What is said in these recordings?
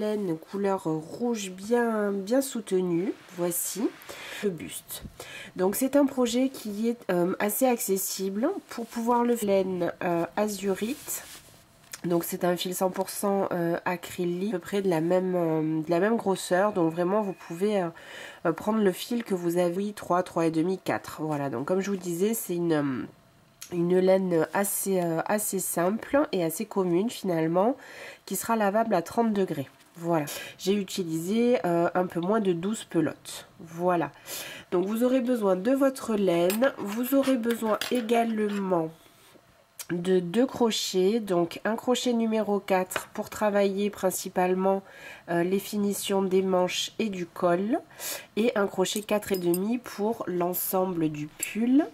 laine couleur rouge bien soutenu. Voici le buste. Donc c'est un projet qui est assez accessible pour pouvoir le laine azurite. Donc c'est un fil 100% acrylique, à peu près de la même grosseur. Donc vraiment vous pouvez prendre le fil que vous avez, 3, 3,5, 4. Voilà, donc comme je vous disais, c'est une laine assez simple et assez commune finalement, qui sera lavable à 30 degrés. Voilà, j'ai utilisé un peu moins de 12 pelotes. Voilà, donc vous aurez besoin de votre laine, vous aurez besoin également de 2 crochets, donc un crochet numéro 4 pour travailler principalement les finitions des manches et du col, et un crochet 4,5 pour l'ensemble du pull.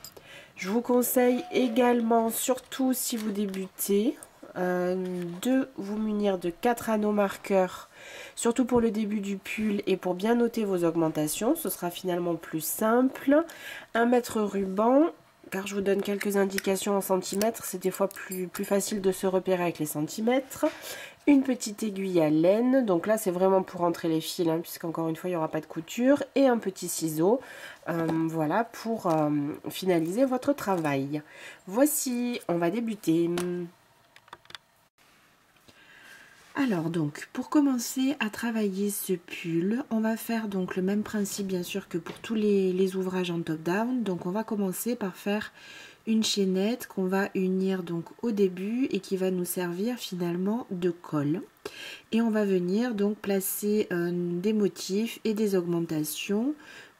Je vous conseille également, surtout si vous débutez, de vous munir de 4 anneaux marqueurs, surtout pour le début du pull et pour bien noter vos augmentations, ce sera finalement plus simple. Un mètre ruban, car je vous donne quelques indications en centimètres, c'est des fois plus facile de se repérer avec les centimètres. Une petite aiguille à laine, donc là c'est vraiment pour rentrer les fils, hein, puisqu'encore une fois il n'y aura pas de couture, et un petit ciseau, voilà, pour finaliser votre travail. Voici, on va débuter. Alors donc, pour commencer à travailler ce pull, on va faire donc le même principe bien sûr que pour tous les ouvrages en top-down. Donc on va commencer par faire une chaînette qu'on va unir donc au début et qui va nous servir finalement de col. Et on va venir donc placer des motifs et des augmentations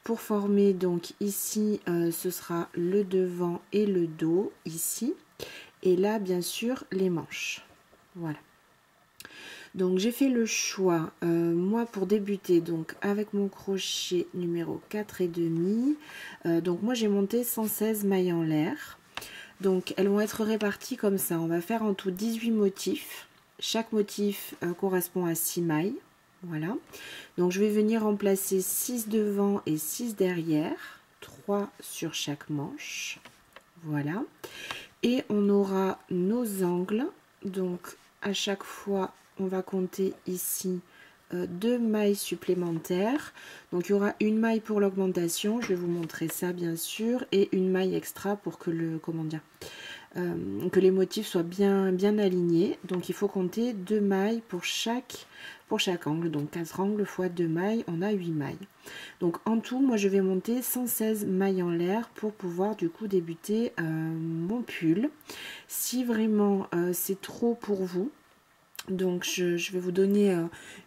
pour former donc ici ce sera le devant et le dos ici, et là bien sûr les manches. Voilà. Donc j'ai fait le choix, moi pour débuter, donc avec mon crochet numéro 4,5, donc moi j'ai monté 116 mailles en l'air. Donc elles vont être réparties comme ça, on va faire en tout 18 motifs. Chaque motif correspond à 6 mailles, voilà. Donc je vais venir en placer 6 devant et 6 derrière, 3 sur chaque manche, voilà. Et on aura nos angles, donc à chaque fois on va compter ici 2 mailles supplémentaires. Donc il y aura une maille pour l'augmentation, je vais vous montrer ça bien sûr, et une maille extra pour que que les motifs soient bien alignés. Donc il faut compter 2 mailles pour chaque angle, donc 4 angles fois 2 mailles, on a 8 mailles. Donc en tout, moi je vais monter 116 mailles en l'air pour pouvoir du coup débuter mon pull. Si vraiment c'est trop pour vous, donc je vais vous donner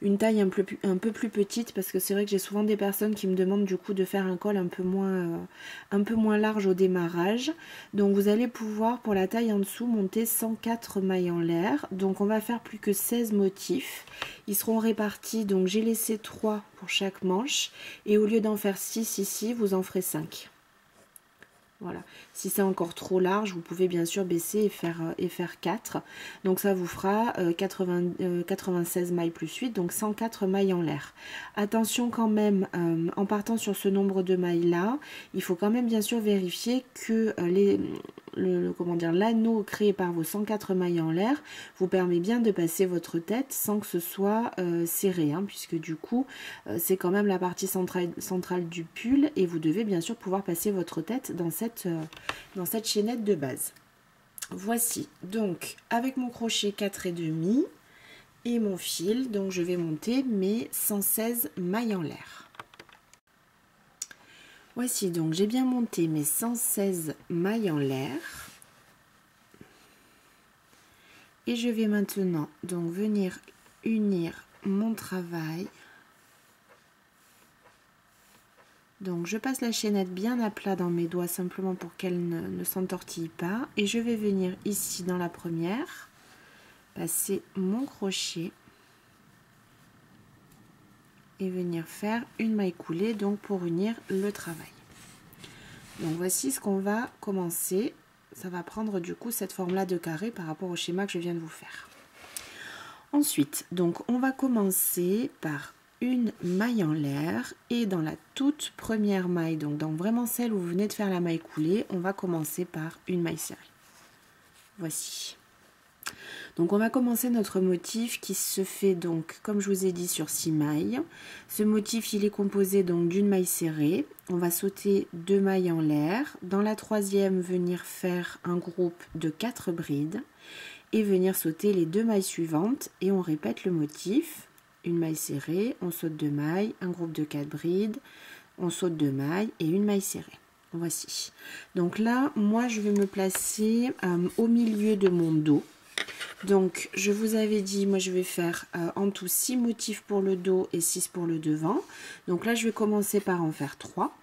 une taille un peu plus petite, parce que c'est vrai que j'ai souvent des personnes qui me demandent du coup de faire un col un peu moins large au démarrage. Donc vous allez pouvoir pour la taille en dessous monter 104 mailles en l'air. Donc on va faire plus que 16 motifs. Ils seront répartis, donc j'ai laissé 3 pour chaque manche, et au lieu d'en faire 6 ici, vous en ferez 5. Voilà. Si c'est encore trop large, vous pouvez bien sûr baisser et faire 4. Donc ça vous fera 96 mailles plus 8, donc 104 mailles en l'air. Attention quand même, en partant sur ce nombre de mailles là, il faut quand même bien sûr vérifier que l'anneau créé par vos 104 mailles en l'air vous permet bien de passer votre tête sans que ce soit serré, hein, puisque du coup c'est quand même la partie centrale du pull, et vous devez bien sûr pouvoir passer votre tête dans cette chaînette de base. Voici donc avec mon crochet 4,5 et mon fil, donc je vais monter mes 116 mailles en l'air. Voici donc j'ai bien monté mes 116 mailles en l'air, et je vais maintenant donc venir unir mon travail. Donc je passe la chaînette bien à plat dans mes doigts, simplement pour qu'elle ne s'entortille pas, et je vais venir ici dans la première passer mon crochet et venir faire une maille coulée, donc pour unir le travail. Donc voici ce qu'on va commencer. Ça va prendre du coup cette forme là de carré par rapport au schéma que je viens de vous faire. Ensuite, donc on va commencer par une maille en l'air, et dans la toute première maille, donc dans vraiment celle où vous venez de faire la maille coulée, on va commencer par une maille serrée. Voici. Donc on va commencer notre motif qui se fait donc comme je vous ai dit sur 6 mailles. Ce motif il est composé donc d'une maille serrée. On va sauter 2 mailles en l'air. Dans la troisième venir faire un groupe de 4 brides et venir sauter les 2 mailles suivantes et on répète le motif. Une maille serrée, on saute 2 mailles, un groupe de 4 brides, on saute 2 mailles et une maille serrée. Voici. Donc là, moi je vais me placer au milieu de mon dos. Donc je vous avais dit, moi je vais faire en tout 6 motifs pour le dos et 6 pour le devant. Donc là je vais commencer par en faire 3.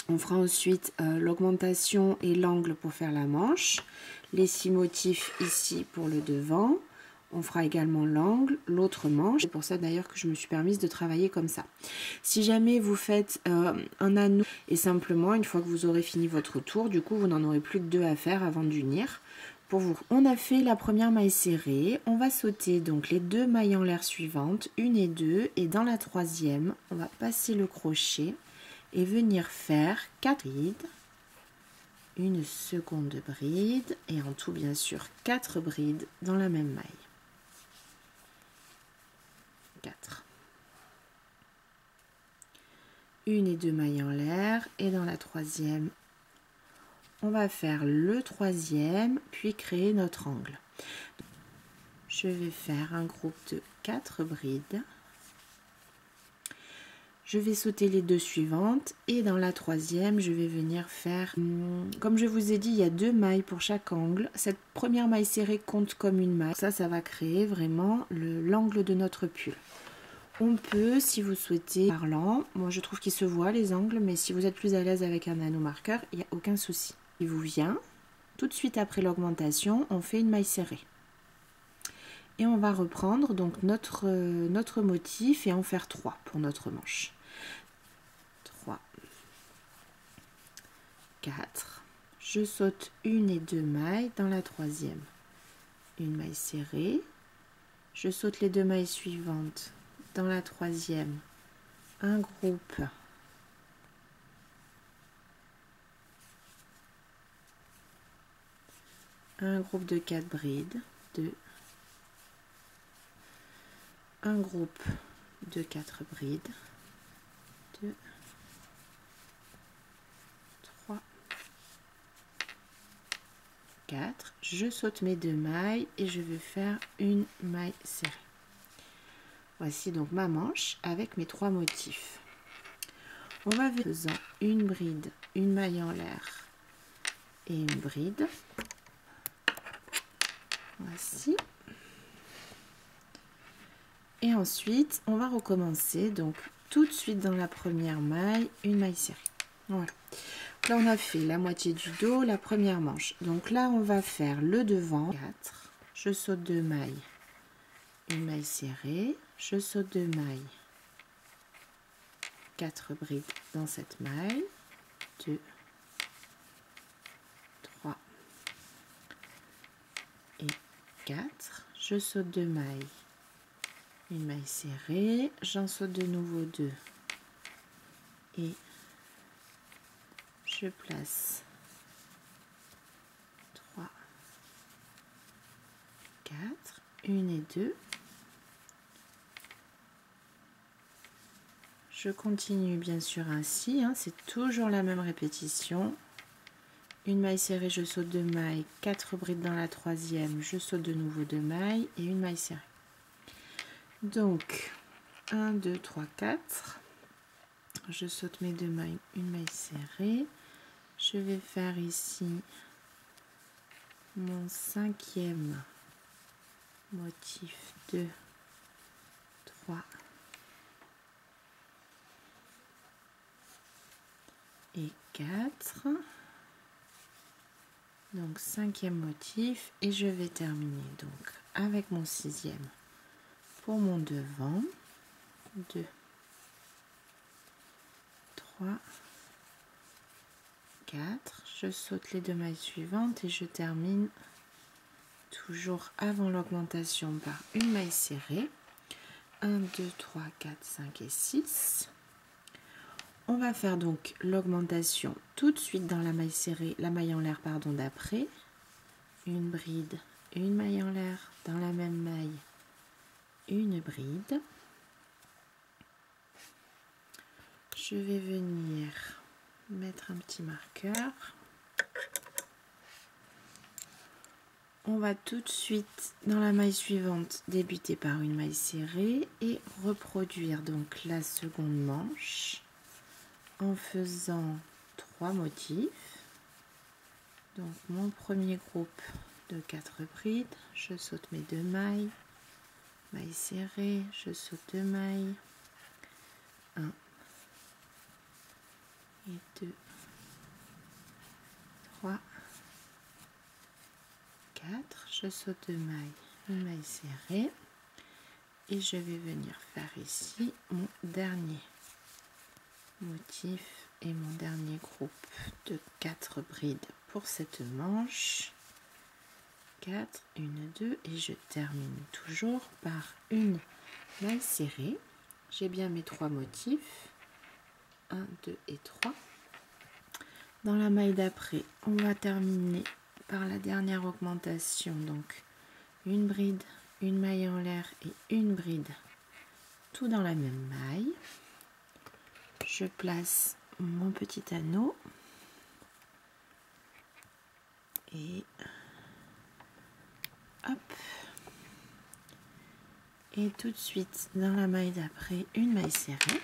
On fera ensuite l'augmentation et l'angle pour faire la manche. Les 6 motifs ici pour le devant. On fera également l'angle, l'autre manche. C'est pour ça d'ailleurs que je me suis permise de travailler comme ça. Si jamais vous faites un anneau et simplement, une fois que vous aurez fini votre tour, du coup vous n'en aurez plus que 2 à faire avant d'unir. Pour vous. On a fait la première maille serrée. On va sauter donc les 2 mailles en l'air suivantes, 1 et 2. Et dans la troisième, on va passer le crochet et venir faire 4 brides. Une seconde bride et en tout bien sûr 4 brides dans la même maille. 4. 1 et 2 mailles en l'air et dans la troisième, on va faire le troisième puis créer notre angle. Je vais faire un groupe de 4 brides. Je vais sauter les 2 suivantes et dans la troisième, je vais venir faire, comme je vous ai dit, il y a 2 mailles pour chaque angle. Cette première maille serrée compte comme une maille. Ça va créer vraiment l'angle de notre pull. On peut, si vous souhaitez, parlant, moi je trouve qu'il se voit les angles, mais si vous êtes plus à l'aise avec un anneau marqueur, il n'y a aucun souci. Il vous vient, tout de suite après l'augmentation, on fait une maille serrée. Et on va reprendre donc notre motif et en faire 3 pour notre manche. 3, 4, je saute 1 et 2 mailles dans la troisième. Une maille serrée, je saute les 2 mailles suivantes dans la troisième, un groupe. Un groupe de 4 brides, 2, un groupe de 4 brides, 2, 3, 4, je saute mes 2 mailles et je vais faire une maille serrée. Voici donc ma manche avec mes 3 motifs. On va faisant une bride, une maille en l'air et une bride. Voici. Et ensuite, on va recommencer donc tout de suite dans la première maille, une maille serrée. Voilà. Là, on a fait la moitié du dos, la première manche. Donc là, on va faire le devant. 4. Je saute 2 mailles, une maille serrée. Je saute 2 mailles, 4 brides dans cette maille. 2, 3 et 4. Je saute 2 mailles. Une maille serrée, j'en saute de nouveau 2 et je place 3, 4, 1 et 2. Je continue bien sûr ainsi, c'est toujours la même répétition. Une maille serrée, je saute 2 mailles, 4 brides dans la troisième, je saute de nouveau 2 mailles et une maille serrée. Donc 1, 2, 3, 4, je saute mes 2 mailles, une maille serrée, je vais faire ici mon 5e motif, 2, 3 et 4, donc 5e motif et je vais terminer donc avec mon 6e pour mon devant, 2, 3, 4, je saute les 2 mailles suivantes et je termine toujours avant l'augmentation par une maille serrée. 1, 2, 3, 4, 5 et 6. On va faire donc l'augmentation tout de suite dans la maille serrée, la maille en l'air pardon d'après. une bride, une maille en l'air, dans la même maille, une bride. Je vais venir mettre un petit marqueur. On va tout de suite dans la maille suivante débuter par une maille serrée et reproduire donc la seconde manche en faisant 3 motifs. Donc mon premier groupe de 4 brides, je saute mes 2 mailles, maille serrée, je saute 2 mailles, 1 et 2, 3, 4, je saute 2 mailles, une maille serrée et je vais venir faire ici mon dernier motif et mon dernier groupe de 4 brides pour cette manche. 4, 1, 2 et je termine toujours par une maille serrée. J'ai bien mes 3 motifs, 1, 2 et 3. Dans la maille d'après, on va terminer par la dernière augmentation, donc une bride, une maille en l'air et une bride, tout dans la même maille. Je place mon petit anneau et hop, et tout de suite dans la maille d'après une maille serrée.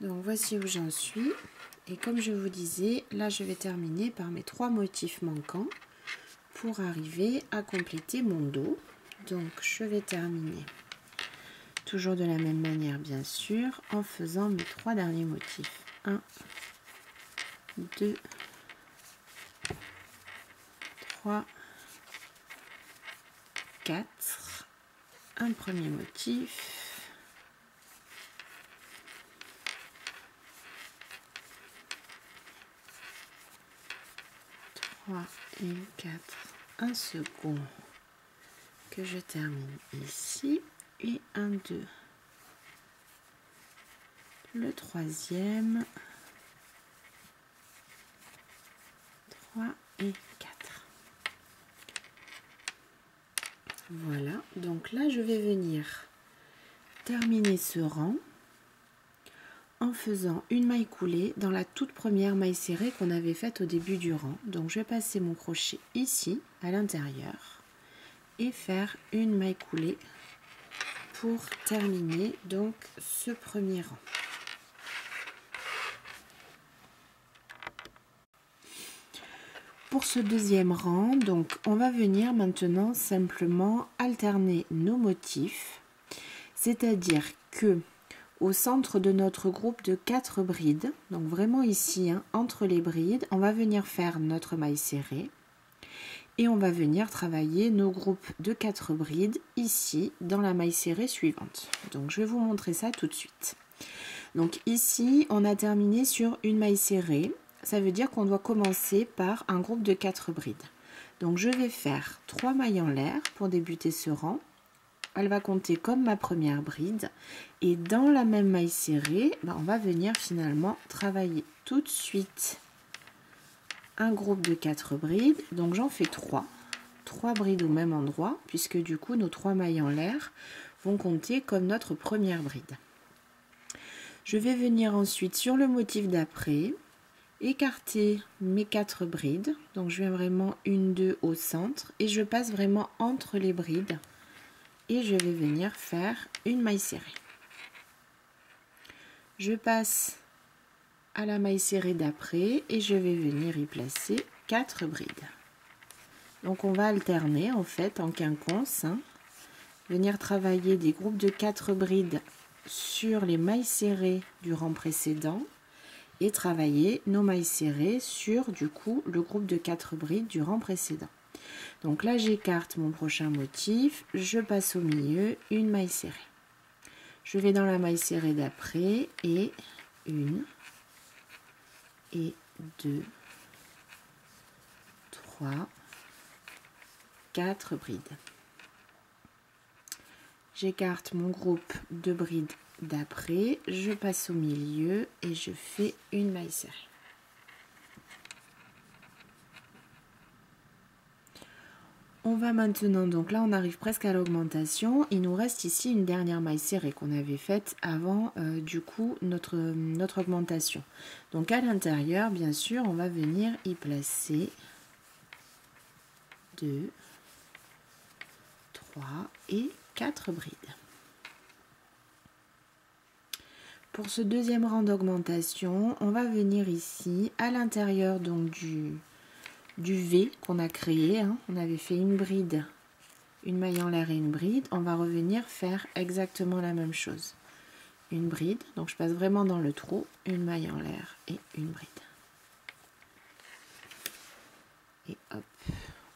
Donc voici où j'en suis et comme je vous disais, là je vais terminer par mes 3 motifs manquants pour arriver à compléter mon dos. Donc je vais terminer toujours de la même manière bien sûr en faisant mes 3 derniers motifs. 1, 2, 3, 4, un premier motif. 3 et 4, un second que je termine ici et un 2, le troisième, 3 et 4. Voilà, donc là je vais venir terminer ce rang en faisant une maille coulée dans la toute première maille serrée qu'on avait faite au début du rang. Donc je vais passer mon crochet ici à l'intérieur et faire une maille coulée pour terminer donc ce premier rang. Pour ce deuxième rang, donc on va venir maintenant simplement alterner nos motifs, c'est-à-dire que au centre de notre groupe de 4 brides, donc vraiment ici, hein, entre les brides, on va venir faire notre maille serrée et on va venir travailler nos groupes de 4 brides ici dans la maille serrée suivante. Donc je vais vous montrer ça tout de suite. Donc ici, on a terminé sur une maille serrée, ça veut dire qu'on doit commencer par un groupe de 4 brides. Donc je vais faire 3 mailles en l'air pour débuter ce rang. Elle va compter comme ma première bride et dans la même maille serrée, on va venir finalement travailler tout de suite un groupe de 4 brides. Donc j'en fais 3 brides au même endroit puisque du coup nos 3 mailles en l'air vont compter comme notre première bride. Je vais venir ensuite sur le motif d'après, écarter mes 4 brides. Donc je viens vraiment une, 2 au centre et je passe vraiment entre les brides. Et je vais venir faire une maille serrée. Je passe à la maille serrée d'après et je vais venir y placer 4 brides. Donc on va alterner en fait en quinconce, hein, venir travailler des groupes de 4 brides sur les mailles serrées du rang précédent et travailler nos mailles serrées sur du coup le groupe de 4 brides du rang précédent. Donc là, j'écarte mon prochain motif, je passe au milieu, une maille serrée. Je vais dans la maille serrée d'après et 1 et 2, 3, 4 brides. J'écarte mon groupe de brides d'après, je passe au milieu et je fais une maille serrée. On va maintenant, donc là on arrive presque à l'augmentation. Il nous reste ici une dernière maille serrée qu'on avait faite avant du coup notre augmentation. Donc à l'intérieur, bien sûr, on va venir y placer 2, 3 et 4 brides. Pour ce deuxième rang d'augmentation, on va venir ici à l'intérieur donc du V qu'on a créé, hein. On avait fait une bride, une maille en l'air et une bride. On va revenir faire exactement la même chose. Une bride, donc je passe vraiment dans le trou, une maille en l'air et une bride. Et hop,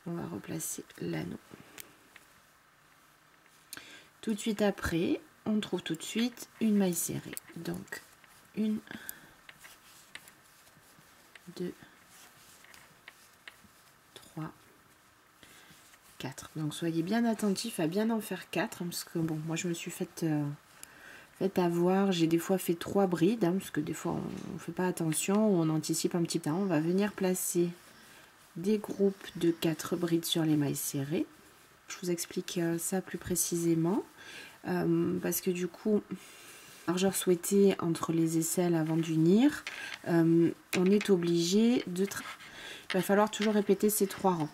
on va replacer l'anneau. Tout de suite après, on trouve tout de suite une maille serrée. Donc, 1, 2, 3, 4. Donc soyez bien attentifs à bien en faire 4, parce que bon, moi je me suis fait avoir, j'ai des fois fait 3 brides, hein, parce que des fois on ne fait pas attention, ou on anticipe un petit peu. On va venir placer des groupes de 4 brides sur les mailles serrées. Je vous explique ça plus précisément, parce que du coup, largeur souhaitée entre les aisselles avant d'unir, on est obligé de... Il va falloir toujours répéter ces 3 rangs.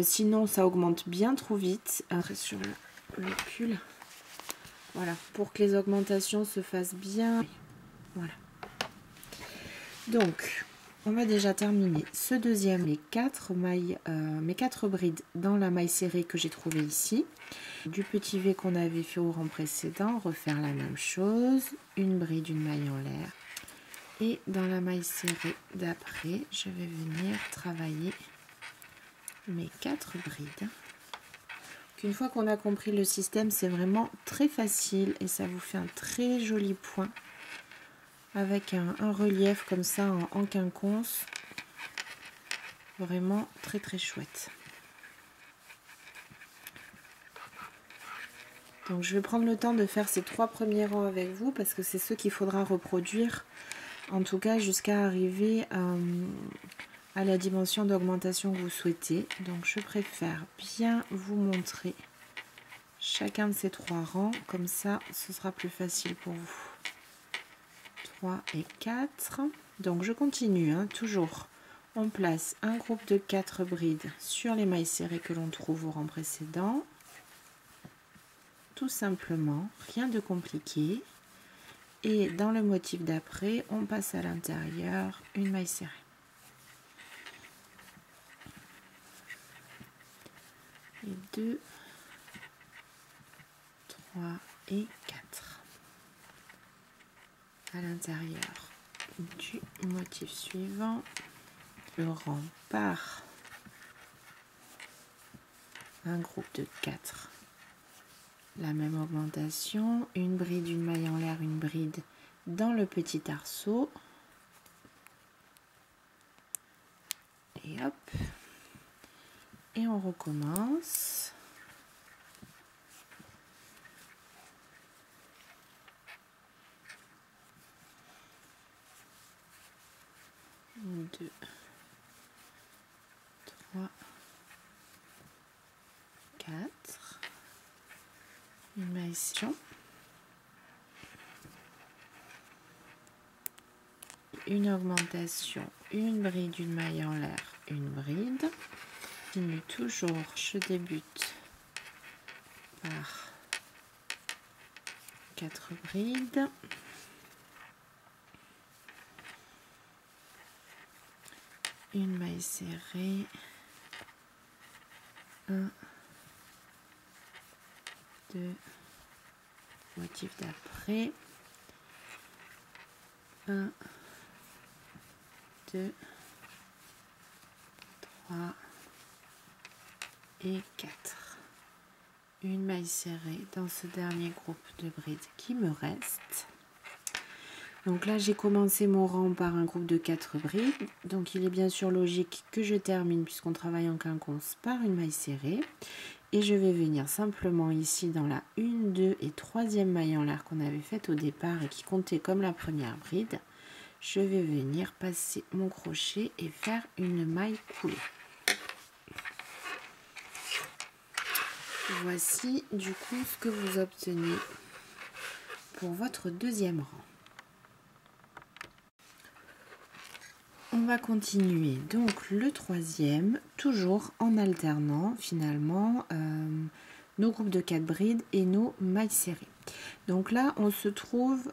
Sinon, ça augmente bien trop vite. Sur le pull, voilà, pour que les augmentations se fassent bien. Voilà. Donc, on va déjà terminer ce deuxième, mes 4 mailles, mes 4 brides dans la maille serrée que j'ai trouvée ici. Du petit V qu'on avait fait au rang précédent, refaire la même chose, une bride, une maille en l'air. Et dans la maille serrée d'après, je vais venir travailler mes 4 brides. Une fois qu'on a compris le système, c'est vraiment très facile et ça vous fait un très joli point avec un relief comme ça en quinconce. Vraiment très très chouette. Donc je vais prendre le temps de faire ces 3 premiers rangs avec vous parce que c'est ceux qu'il faudra reproduire, en tout cas jusqu'à arriver à la dimension d'augmentation que vous souhaitez. Donc je préfère bien vous montrer chacun de ces 3 rangs, comme ça ce sera plus facile pour vous. 3 et 4. Donc je continue, hein, toujours. On place un groupe de 4 brides sur les mailles serrées que l'on trouve au rang précédent. Tout simplement, rien de compliqué. Et dans le motif d'après, on passe à l'intérieur une maille serrée. Et 2, 3 et 4. À l'intérieur du motif suivant, le rang par un groupe de 4. La même augmentation, une bride, une maille en l'air, une bride dans le petit arceau. Et hop. Et on recommence. Une, 2, 3, 4. Une maille serrée. Une augmentation, une bride, une maille en l'air, une bride. Continue toujours, je débute par 4 brides. Une maille serrée. 1, 2, motif d'après. 1, 2, 3 et 4. Une maille serrée dans ce dernier groupe de brides qui me reste. Donc là, j'ai commencé mon rang par un groupe de 4 brides. Donc il est bien sûr logique que je termine, puisqu'on travaille en quinconce, par une maille serrée. Et je vais venir simplement ici dans la 1, 2 et 3e maille en l'air qu'on avait faite au départ et qui comptait comme la première bride. Je vais venir passer mon crochet et faire une maille coulée. Voici du coup ce que vous obtenez pour votre deuxième rang. On va continuer donc le troisième, toujours en alternant finalement nos groupes de 4 brides et nos mailles serrées. Donc là, on se trouve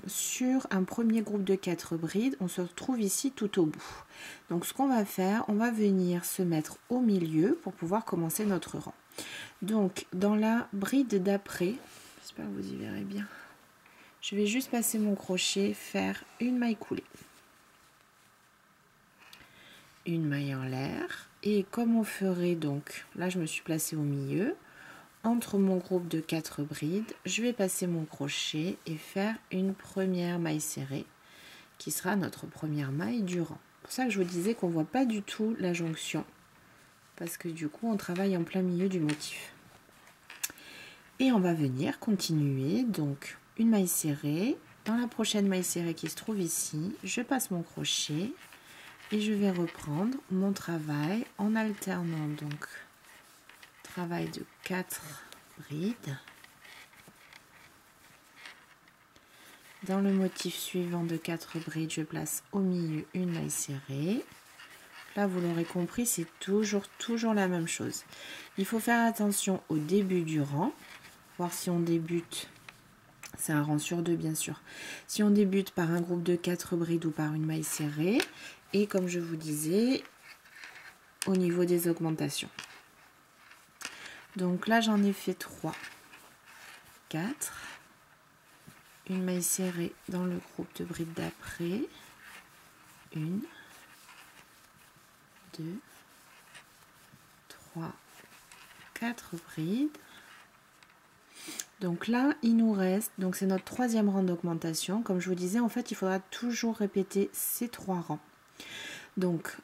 sur un premier groupe de 4 brides, on se retrouve ici tout au bout. Donc ce qu'on va faire, on va venir se mettre au milieu pour pouvoir commencer notre rang. Donc dans la bride d'après, j'espère que vous y verrez bien, je vais juste passer mon crochet, faire une maille coulée. Une maille en l'air, et comme on ferait donc, là je me suis placée au milieu, entre mon groupe de 4 brides, je vais passer mon crochet et faire une première maille serrée qui sera notre première maille du rang. C'est pour ça que je vous disais qu'on ne voit pas du tout la jonction, parce que du coup on travaille en plein milieu du motif. Et on va venir continuer, donc une maille serrée, dans la prochaine maille serrée qui se trouve ici, je passe mon crochet, et je vais reprendre mon travail en alternant donc travail de 4 brides. Dans le motif suivant de 4 brides, je place au milieu une maille serrée. Là, vous l'aurez compris, c'est toujours la même chose. Il faut faire attention au début du rang, voir si on débute, c'est un rang sur 2 bien sûr, si on débute par un groupe de 4 brides ou par une maille serrée. Et comme je vous disais, au niveau des augmentations. Donc là, j'en ai fait 3, 4. Une maille serrée dans le groupe de brides d'après. 1, 2, 3, 4 brides. Donc là, il nous reste, donc c'est notre troisième rang d'augmentation. Comme je vous disais, en fait, il faudra toujours répéter ces 3 rangs. Donc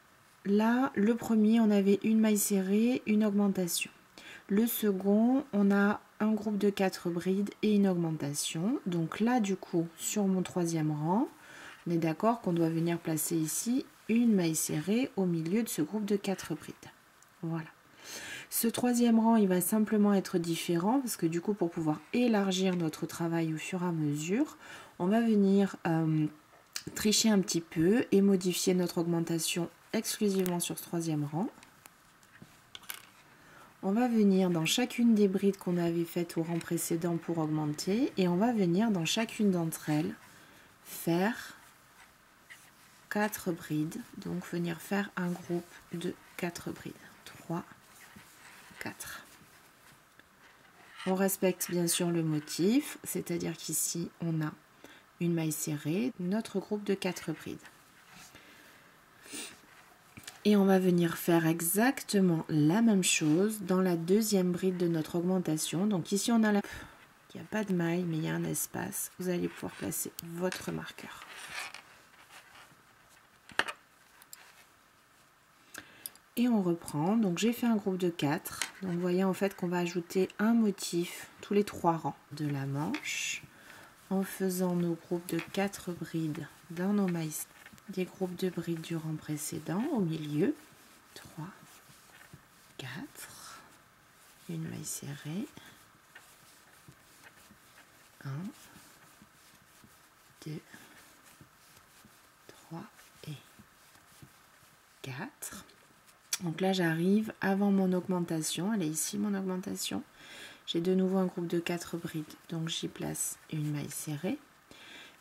là, le premier, on avait une maille serrée, une augmentation. Le second, on a un groupe de 4 brides et une augmentation. Donc là, du coup, sur mon troisième rang, on est d'accord qu'on doit venir placer ici une maille serrée au milieu de ce groupe de 4 brides. Voilà. Ce troisième rang, il va simplement être différent parce que du coup, pour pouvoir élargir notre travail au fur et à mesure, on va venir tricher un petit peu et modifier notre augmentation exclusivement sur ce troisième rang. On va venir dans chacune des brides qu'on avait faites au rang précédent pour augmenter et on va venir dans chacune d'entre elles faire 4 brides, donc venir faire un groupe de 4 brides. 3, 4. On respecte bien sûr le motif, c'est-à-dire qu'ici on a une maille serrée, notre groupe de 4 brides. Et on va venir faire exactement la même chose dans la deuxième bride de notre augmentation. Donc ici on a il n'y a pas de maille mais il y a un espace. Vous allez pouvoir placer votre marqueur. Et on reprend. Donc j'ai fait un groupe de 4. Donc vous voyez en fait qu'on va ajouter un motif tous les 3 rangs de la manche en faisant nos groupes de 4 brides dans nos mailles, des groupes de brides du rang précédent au milieu. 3, 4, une maille serrée, 1, 2, 3 et 4. Donc là j'arrive avant mon augmentation, elle est ici mon augmentation. J'ai de nouveau un groupe de 4 brides, donc j'y place une maille serrée.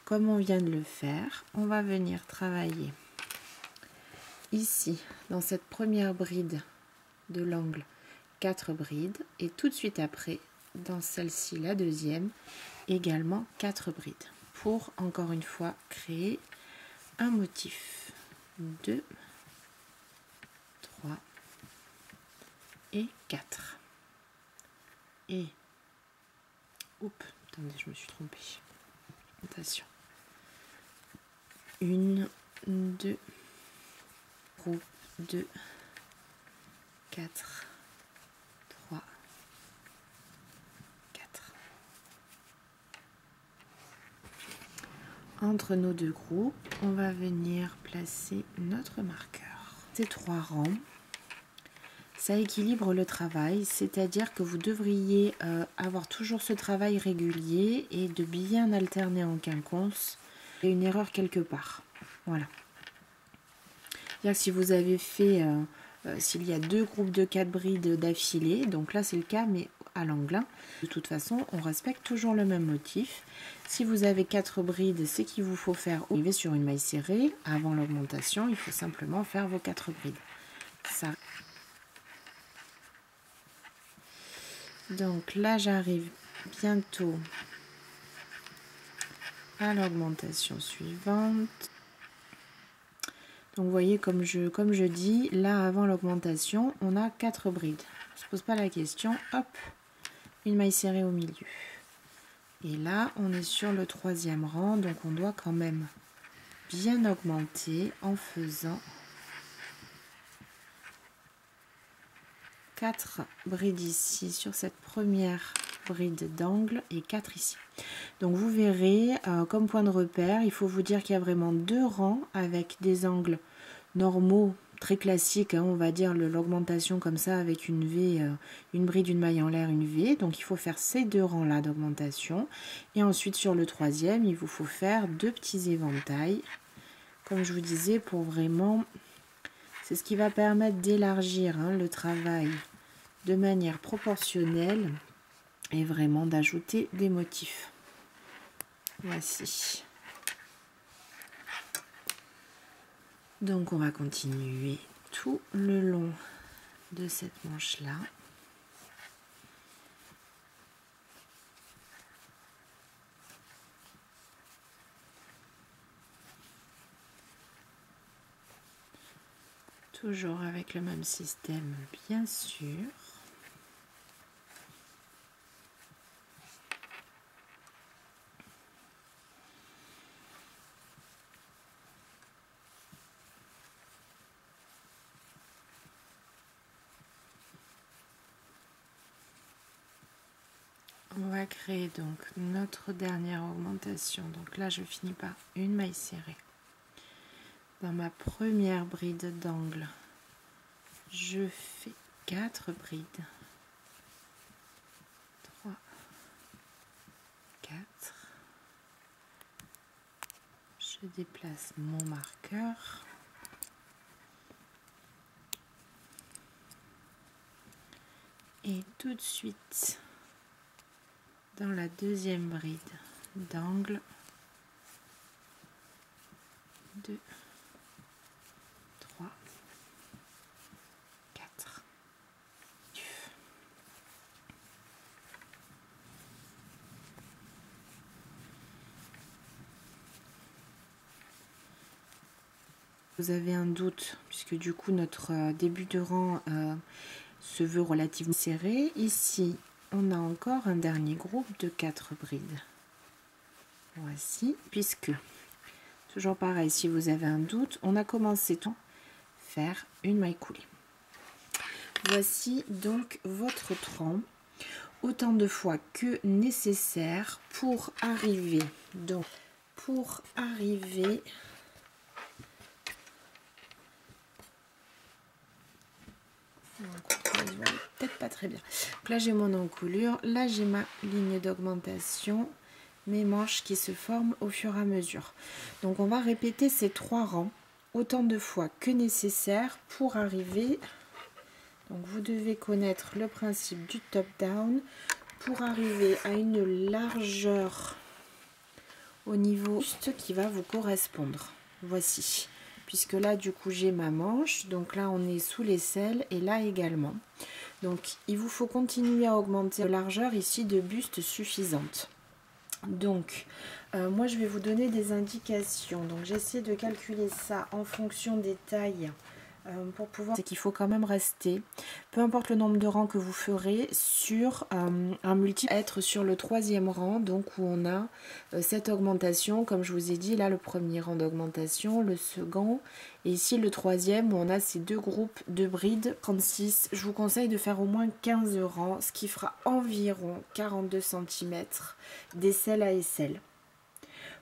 Comme on vient de le faire, on va venir travailler ici, dans cette première bride de l'angle, 4 brides. Et tout de suite après, dans celle-ci, la deuxième, également 4 brides. Pour, encore une fois, créer un motif. 2, 3 et 4. Et, oups, attendez, je me suis trompée. Attention. 1, 2, groupe 2, 4, 3, 4. Entre nos deux groupes, on va venir placer notre marqueur. Ces 3 rangs, ça équilibre le travail, c'est-à-dire que vous devriez avoir toujours ce travail régulier et de bien alterner en quinconce. Il y a une erreur quelque part. Voilà. C'est-à-dire que si vous avez fait, s'il y a 2 groupes de 4 brides d'affilée, donc là c'est le cas, mais à l'angle, hein, de toute façon, on respecte toujours le même motif. Si vous avez 4 brides, c'est qu'il vous faut faire arriver sur une maille serrée. Avant l'augmentation, il faut simplement faire vos 4 brides. Ça. Donc là, j'arrive bientôt à l'augmentation suivante. Donc vous voyez, comme je dis, là avant l'augmentation, on a 4 brides. On ne se pose pas la question, hop, une maille serrée au milieu. Et là, on est sur le 3e rang, donc on doit quand même bien augmenter en faisant 4 brides ici sur cette première bride d'angle et 4 ici. Donc vous verrez, comme point de repère, il faut vous dire qu'il y a vraiment 2 rangs avec des angles normaux, très classiques, hein, on va dire l'augmentation comme ça avec une V, une bride, une maille en l'air, une V. Donc il faut faire ces 2 rangs là d'augmentation. Et ensuite sur le 3e, il vous faut faire 2 petits éventails. Comme je vous disais, pour vraiment, c'est ce qui va permettre d'élargir le travail de manière proportionnelle et vraiment d'ajouter des motifs. Voici. Donc on va continuer tout le long de cette manche là. Toujours avec le même système, bien sûr. On va créer donc notre dernière augmentation. Donc là, je finis par une maille serrée. Dans ma première bride d'angle, je fais 4 brides. 3, 4. Je déplace mon marqueur. Et tout de suite, dans la deuxième bride d'angle, 2, 3, 4. Vous avez un doute, puisque du coup notre début de rang se veut relativement serré. Ici, on a encore un dernier groupe de 4 brides. Voici, puisque, toujours pareil, si vous avez un doute, on a commencé à faire une maille coulée. Voici donc votre tronc, autant de fois que nécessaire pour arriver. Donc, pour arriver peut-être pas très bien. Donc là j'ai mon encolure, là j'ai ma ligne d'augmentation, mes manches qui se forment au fur et à mesure. Donc on va répéter ces 3 rangs autant de fois que nécessaire pour arriver. Donc vous devez connaître le principe du top down pour arriver à une largeur au niveau juste qui va vous correspondre. Voici. Puisque là du coup j'ai ma manche, donc là on est sous l'aisselle et là également. Donc il vous faut continuer à augmenter la largeur ici de buste suffisante. Donc moi je vais vous donner des indications. Donc j'essaie de calculer ça en fonction des tailles pour pouvoir. C'est qu'il faut quand même rester, peu importe le nombre de rangs que vous ferez, sur un multiple, être sur le 3e rang, donc où on a cette augmentation, comme je vous ai dit, là le premier rang d'augmentation, le second, et ici le 3e où on a ces 2 groupes de brides 36. Je vous conseille de faire au moins 15 rangs, ce qui fera environ 42 cm d'aisselle à aisselle.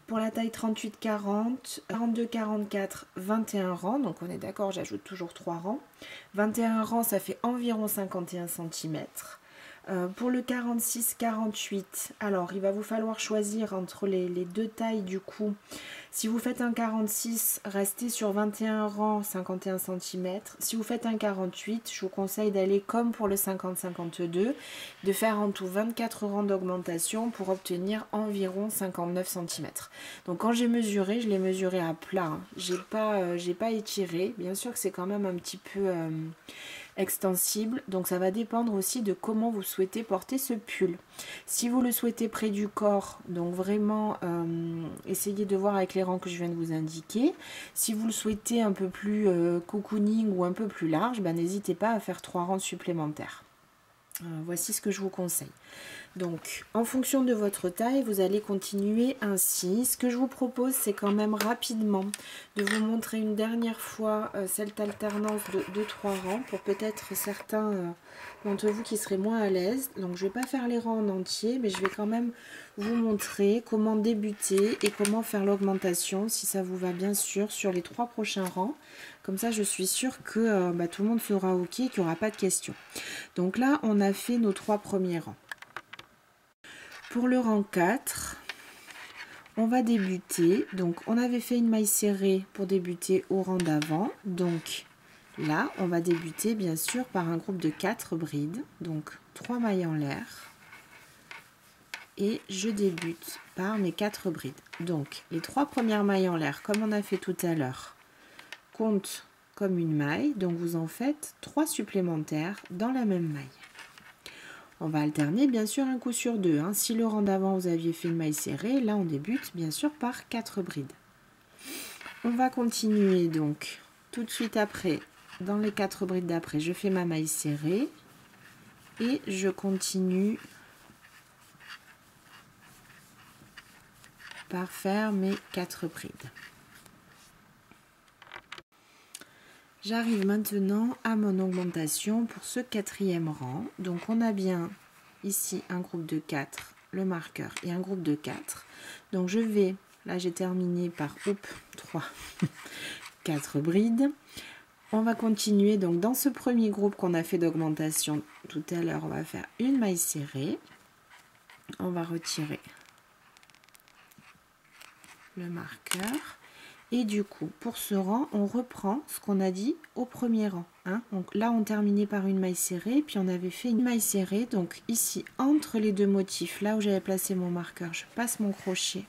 Pour la taille 38-40, 42-44, 21 rangs. Donc on est d'accord, j'ajoute toujours 3 rangs. 21 rangs, ça fait environ 51 cm. Pour le 46-48, alors il va vous falloir choisir entre les deux tailles du coup. Si vous faites un 46, restez sur 21 rangs, 51 cm. Si vous faites un 48, je vous conseille d'aller comme pour le 50-52, de faire en tout 24 rangs d'augmentation pour obtenir environ 59 cm. Donc quand j'ai mesuré, je l'ai mesuré à plat. Hein. J'ai pas étiré. Bien sûr que c'est quand même un petit peu extensible, donc ça va dépendre aussi de comment vous souhaitez porter ce pull. Si vous le souhaitez près du corps, donc vraiment essayez de voir avec les rangs que je viens de vous indiquer. Si vous le souhaitez un peu plus cocooning ou un peu plus large, ben, n'hésitez pas à faire 3 rangs supplémentaires. Voici ce que je vous conseille. Donc, en fonction de votre taille, vous allez continuer ainsi. Ce que je vous propose, c'est quand même rapidement de vous montrer une dernière fois cette alternance de 3 rangs pour peut-être certains d'entre vous qui seraient moins à l'aise. Donc, je ne vais pas faire les rangs en entier, mais je vais quand même vous montrer comment débuter et comment faire l'augmentation, si ça vous va bien sûr, sur les 3 prochains rangs. Comme ça, je suis sûre que tout le monde sera OK et qu'il n'y aura pas de questions. Donc là, on a fait nos 3 premiers rangs. Pour le rang 4, on va débuter. Donc, on avait fait une maille serrée pour débuter au rang d'avant. Donc, là, on va débuter bien sûr par un groupe de 4 brides. Donc, 3 mailles en l'air. Et je débute par mes 4 brides. Donc, les 3 premières mailles en l'air, comme on a fait tout à l'heure, comptent comme une maille. Donc, vous en faites 3 supplémentaires dans la même maille. On va alterner bien sûr un coup sur 2. Hein. Si le rang d'avant vous aviez fait une maille serrée, là on débute bien sûr par 4 brides. On va continuer donc tout de suite après, dans les 4 brides d'après, je fais ma maille serrée et je continue par faire mes 4 brides. J'arrive maintenant à mon augmentation pour ce 4e rang. Donc on a bien ici un groupe de 4, le marqueur et un groupe de 4. Donc je vais, là j'ai terminé par 3, 4 brides. On va continuer donc dans ce premier groupe qu'on a fait d'augmentation tout à l'heure, on va faire une maille serrée. On va retirer le marqueur. Et du coup, pour ce rang, on reprend ce qu'on a dit au premier rang. Hein. Donc là, on terminait par une maille serrée, puis on avait fait une maille serrée. Donc ici, entre les deux motifs, là où j'avais placé mon marqueur, je passe mon crochet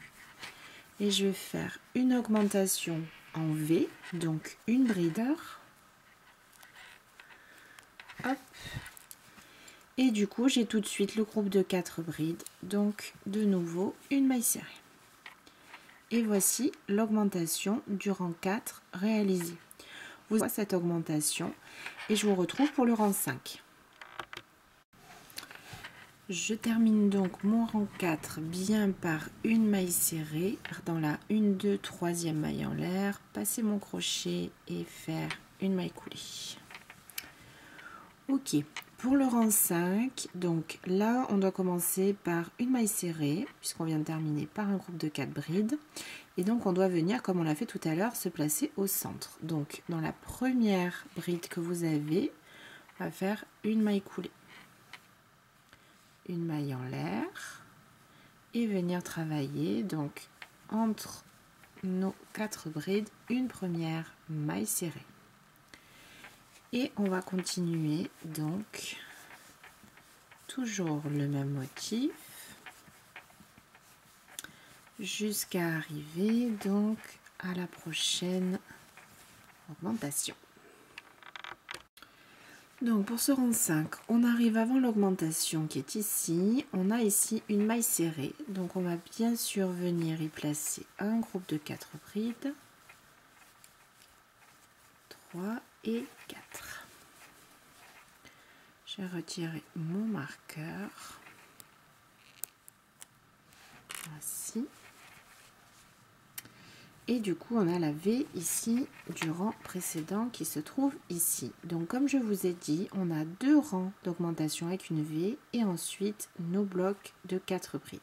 et je vais faire une augmentation en V, donc une brideur. Hop. Et du coup, j'ai tout de suite le groupe de 4 brides, donc de nouveau une maille serrée. Et voici l'augmentation du rang 4 réalisée. Vous voyez cette augmentation et je vous retrouve pour le rang 5. Je termine donc mon rang 4 bien par une maille serrée dans la 1, 2, 3e maille en l'air, passer mon crochet et faire une maille coulée. Ok, pour le rang 5, donc là on doit commencer par une maille serrée puisqu'on vient de terminer par un groupe de 4 brides. Et donc on doit venir, comme on l'a fait tout à l'heure, se placer au centre. Donc dans la première bride que vous avez, on va faire une maille coulée. Une maille en l'air. Et venir travailler donc entre nos 4 brides, une première maille serrée. Et on va continuer donc toujours le même motif jusqu'à arriver donc à la prochaine augmentation. Donc pour ce rang 5, on arrive avant l'augmentation qui est ici. On a ici une maille serrée. Donc on va bien sûr venir y placer un groupe de 4 brides. 3 et 4. Je vais retirer mon marqueur. Voici. Et du coup, on a la V ici du rang précédent qui se trouve ici. Donc, comme je vous ai dit, on a 2 rangs d'augmentation avec une V et ensuite nos blocs de 4 brides.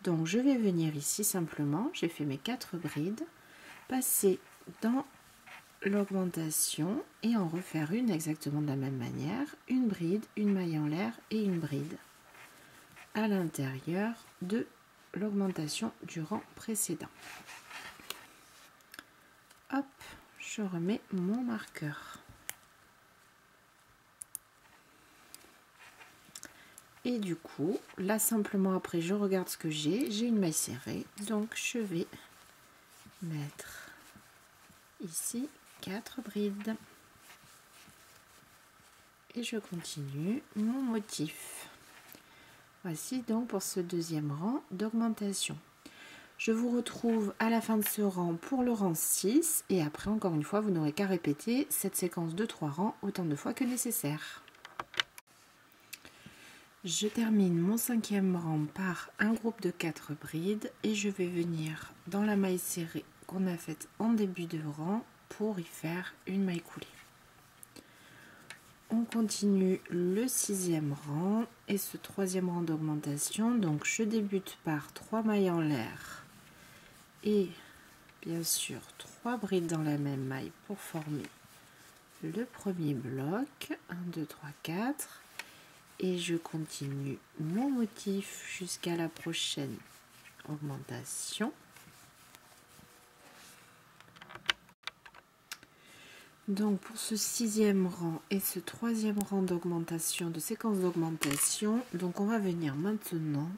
Donc je vais venir ici simplement, j'ai fait mes 4 brides, passer dans l'augmentation et en refaire une exactement de la même manière, une bride, une maille en l'air et une bride à l'intérieur de l'augmentation du rang précédent. Hop, je remets mon marqueur. Et du coup, là simplement après je regarde ce que j'ai une maille serrée, donc je vais mettre ici 4 brides. Et je continue mon motif. Voici donc pour ce deuxième rang d'augmentation. Je vous retrouve à la fin de ce rang pour le rang 6 et après encore une fois vous n'aurez qu'à répéter cette séquence de 3 rangs autant de fois que nécessaire. Je termine mon 5e rang par un groupe de 4 brides et je vais venir dans la maille serrée qu'on a faite en début de rang pour y faire une maille coulée. On continue le 6e rang et ce 3e rang d'augmentation. Donc je débute par 3 mailles en l'air et bien sûr 3 brides dans la même maille pour former le premier bloc. 1, 2, 3, 4. Et je continue mon motif jusqu'à la prochaine augmentation. Donc pour ce 6e rang et ce 3e rang d'augmentation, de séquence d'augmentation, donc on va venir maintenant,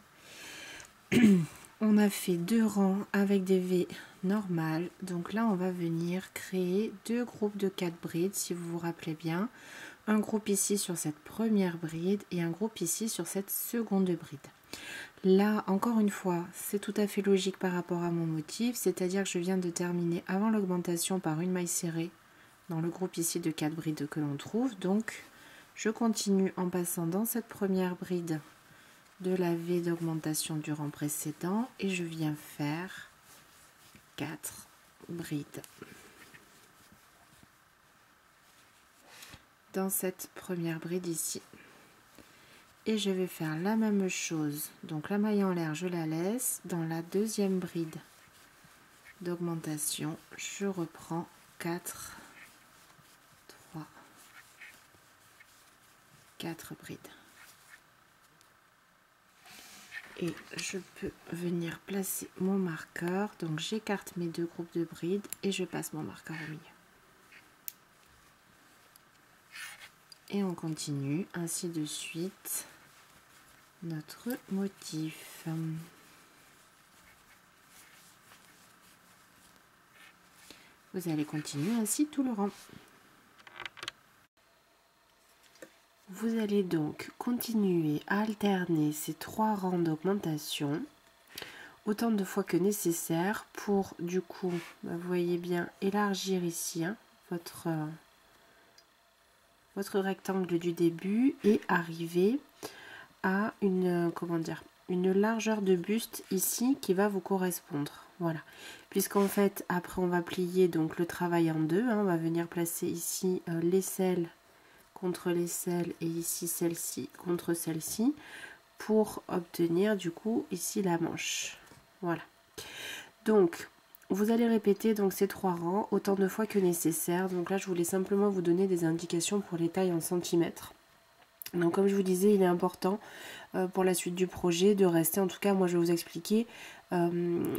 on a fait 2 rangs avec des V normales, donc là on va venir créer 2 groupes de 4 brides si vous vous rappelez bien, un groupe ici sur cette première bride et un groupe ici sur cette seconde bride. Là encore une fois c'est tout à fait logique par rapport à mon motif, c'est-à-dire que je viens de terminer avant l'augmentation par une maille serrée dans le groupe ici de 4 brides que l'on trouve. Donc je continue en passant dans cette première bride de la V d'augmentation du rang précédent et je viens faire 4 brides dans cette première bride ici et je vais faire la même chose, donc la maille en l'air je la laisse, dans la deuxième bride d'augmentation je reprends 4 brides et je peux venir placer mon marqueur, donc j'écarte mes 2 groupes de brides et je passe mon marqueur au milieu et on continue ainsi de suite notre motif. Vous allez continuer ainsi tout le rang. Vous allez donc continuer à alterner ces 3 rangs d'augmentation autant de fois que nécessaire pour du coup, vous voyez bien, élargir ici votre rectangle du début et arriver à une, une largeur de buste ici qui va vous correspondre. Voilà, puisqu'en fait après on va plier donc le travail en deux, on va venir placer ici l'aisselle contre l'aisselle et ici celle-ci contre celle-ci pour obtenir du coup ici la manche. Voilà, donc vous allez répéter donc ces 3 rangs autant de fois que nécessaire. Donc là je voulais simplement vous donner des indications pour les tailles en centimètres. Donc comme je vous disais, il est important pour la suite du projet de rester, en tout cas moi je vais vous expliquer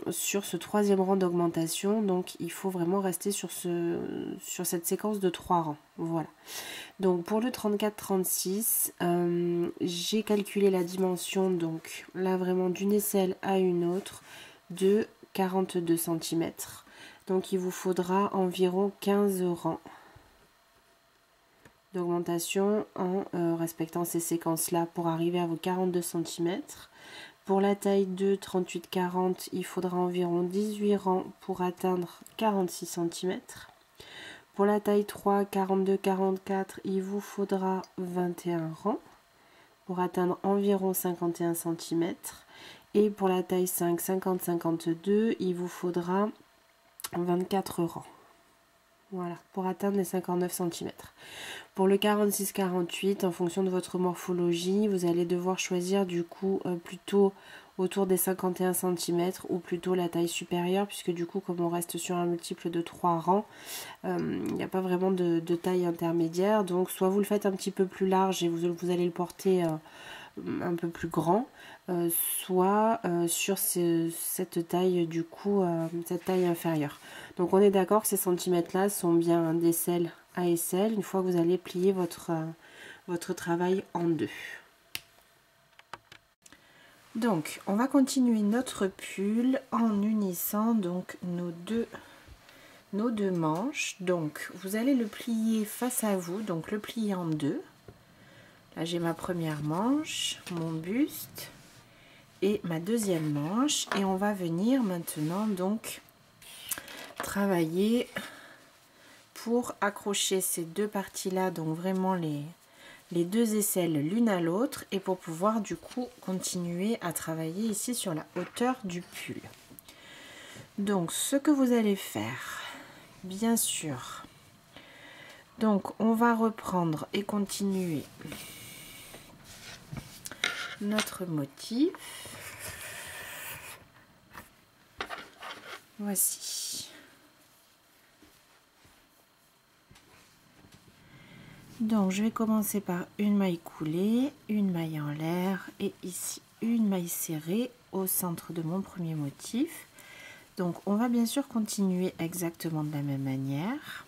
sur ce 3e rang d'augmentation. Donc il faut vraiment rester sur cette séquence de 3 rangs. Voilà. Donc pour le 34-36, j'ai calculé la dimension, donc là vraiment d'une aisselle à une autre, de 42 cm. Donc il vous faudra environ 15 rangs d'augmentation en respectant ces séquences là pour arriver à vos 42 cm. Pour la taille 2 38-40, il faudra environ 18 rangs pour atteindre 46 cm. Pour la taille 3 42-44, il vous faudra 21 rangs pour atteindre environ 51 cm. Et pour la taille 5 50-52, il vous faudra 24 rangs. Voilà, pour atteindre les 59 cm. Pour le 46-48, en fonction de votre morphologie, vous allez devoir choisir du coup plutôt autour des 51 cm ou plutôt la taille supérieure, puisque du coup comme on reste sur un multiple de 3 rangs, il n'y a pas vraiment de taille intermédiaire. Donc soit vous le faites un petit peu plus large et vous allez le porter un peu plus grand, soit sur cette taille du coup, cette taille inférieure. Donc on est d'accord que ces centimètres là sont bien d'aisselle à aisselle une fois que vous allez plier votre travail en deux. Donc on va continuer notre pull en unissant donc nos deux manches. Donc vous allez le plier face à vous, donc le plier en deux. Là j'ai ma première manche, mon buste et ma deuxième manche, et on va venir maintenant donc travailler pour accrocher ces deux parties là, donc vraiment les deux aisselles l'une à l'autre, et pour pouvoir du coup continuer à travailler ici sur la hauteur du pull. Donc ce que vous allez faire, bien sûr, donc on va reprendre et continuer notre motif. Voici. Donc je vais commencer par une maille coulée, une maille en l'air et ici une maille serrée au centre de mon premier motif. Donc on va bien sûr continuer exactement de la même manière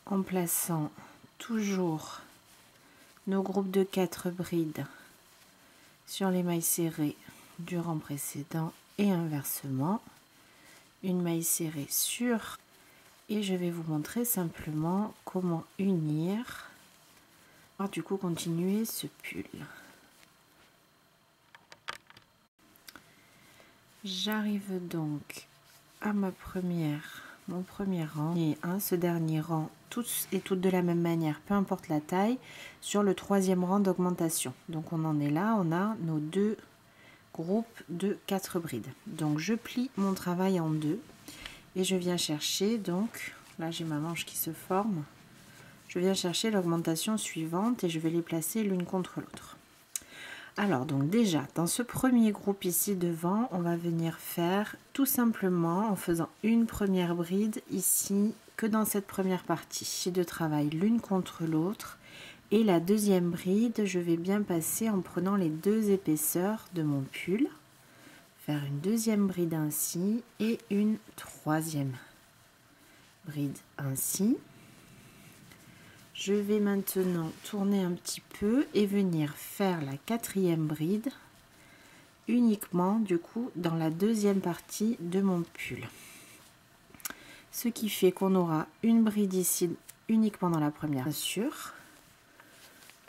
en plaçant toujours nos groupes de 4 brides sur les mailles serrées du rang précédent et inversement, une maille serrée sur, et je vais vous montrer simplement comment unir, du coup continuer ce pull. J'arrive donc à mon premier rang, et ce dernier rang, tous et toutes de la même manière, peu importe la taille, sur le troisième rang d'augmentation. Donc on en est là, on a nos deux groupes de 4 brides. Donc je plie mon travail en deux et je viens chercher, donc là j'ai ma manche qui se forme, je viens chercher l'augmentation suivante et je vais les placer l'une contre l'autre. Alors donc déjà dans ce premier groupe ici devant, on va venir faire tout simplement en faisant une première bride ici que dans cette première partie de travail l'une contre l'autre, et la deuxième bride je vais bien passer en prenant les deux épaisseurs de mon pull, faire une deuxième bride ainsi et une troisième bride ainsi. Je vais maintenant tourner un petit peu et venir faire la quatrième bride uniquement du coup dans la deuxième partie de mon pull. Ce qui fait qu'on aura une bride ici uniquement dans la première, bien sûr,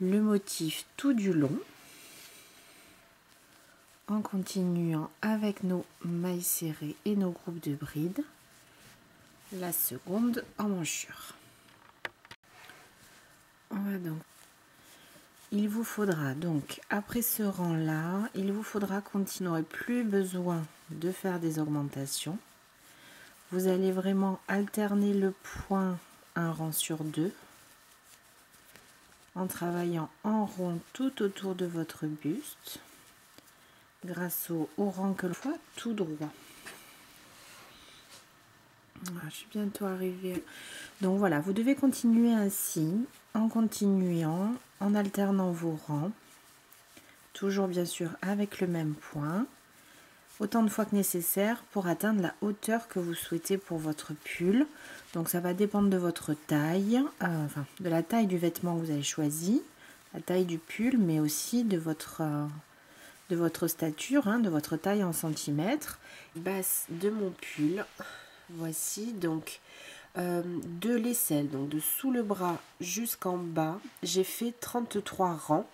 le motif tout du long, en continuant avec nos mailles serrées et nos groupes de brides, la seconde emmanchure. Il vous faudra donc, après ce rang là, il vous faudra continuer, vous n'aurez plus besoin de faire des augmentations. Vous allez vraiment alterner le point un rang sur deux en travaillant en rond tout autour de votre buste grâce au rang que l'on voit tout droit. Voilà, je suis bientôt arrivée. Donc voilà, vous devez continuer ainsi, en continuant, en alternant vos rangs, toujours bien sûr avec le même point, autant de fois que nécessaire pour atteindre la hauteur que vous souhaitez pour votre pull. Donc ça va dépendre de votre taille, enfin de la taille du vêtement que vous avez choisi, la taille du pull, mais aussi de votre stature, de votre taille en centimètres. Basse de mon pull. Voici donc de l'aisselle, donc de sous le bras jusqu'en bas, j'ai fait 33 rangs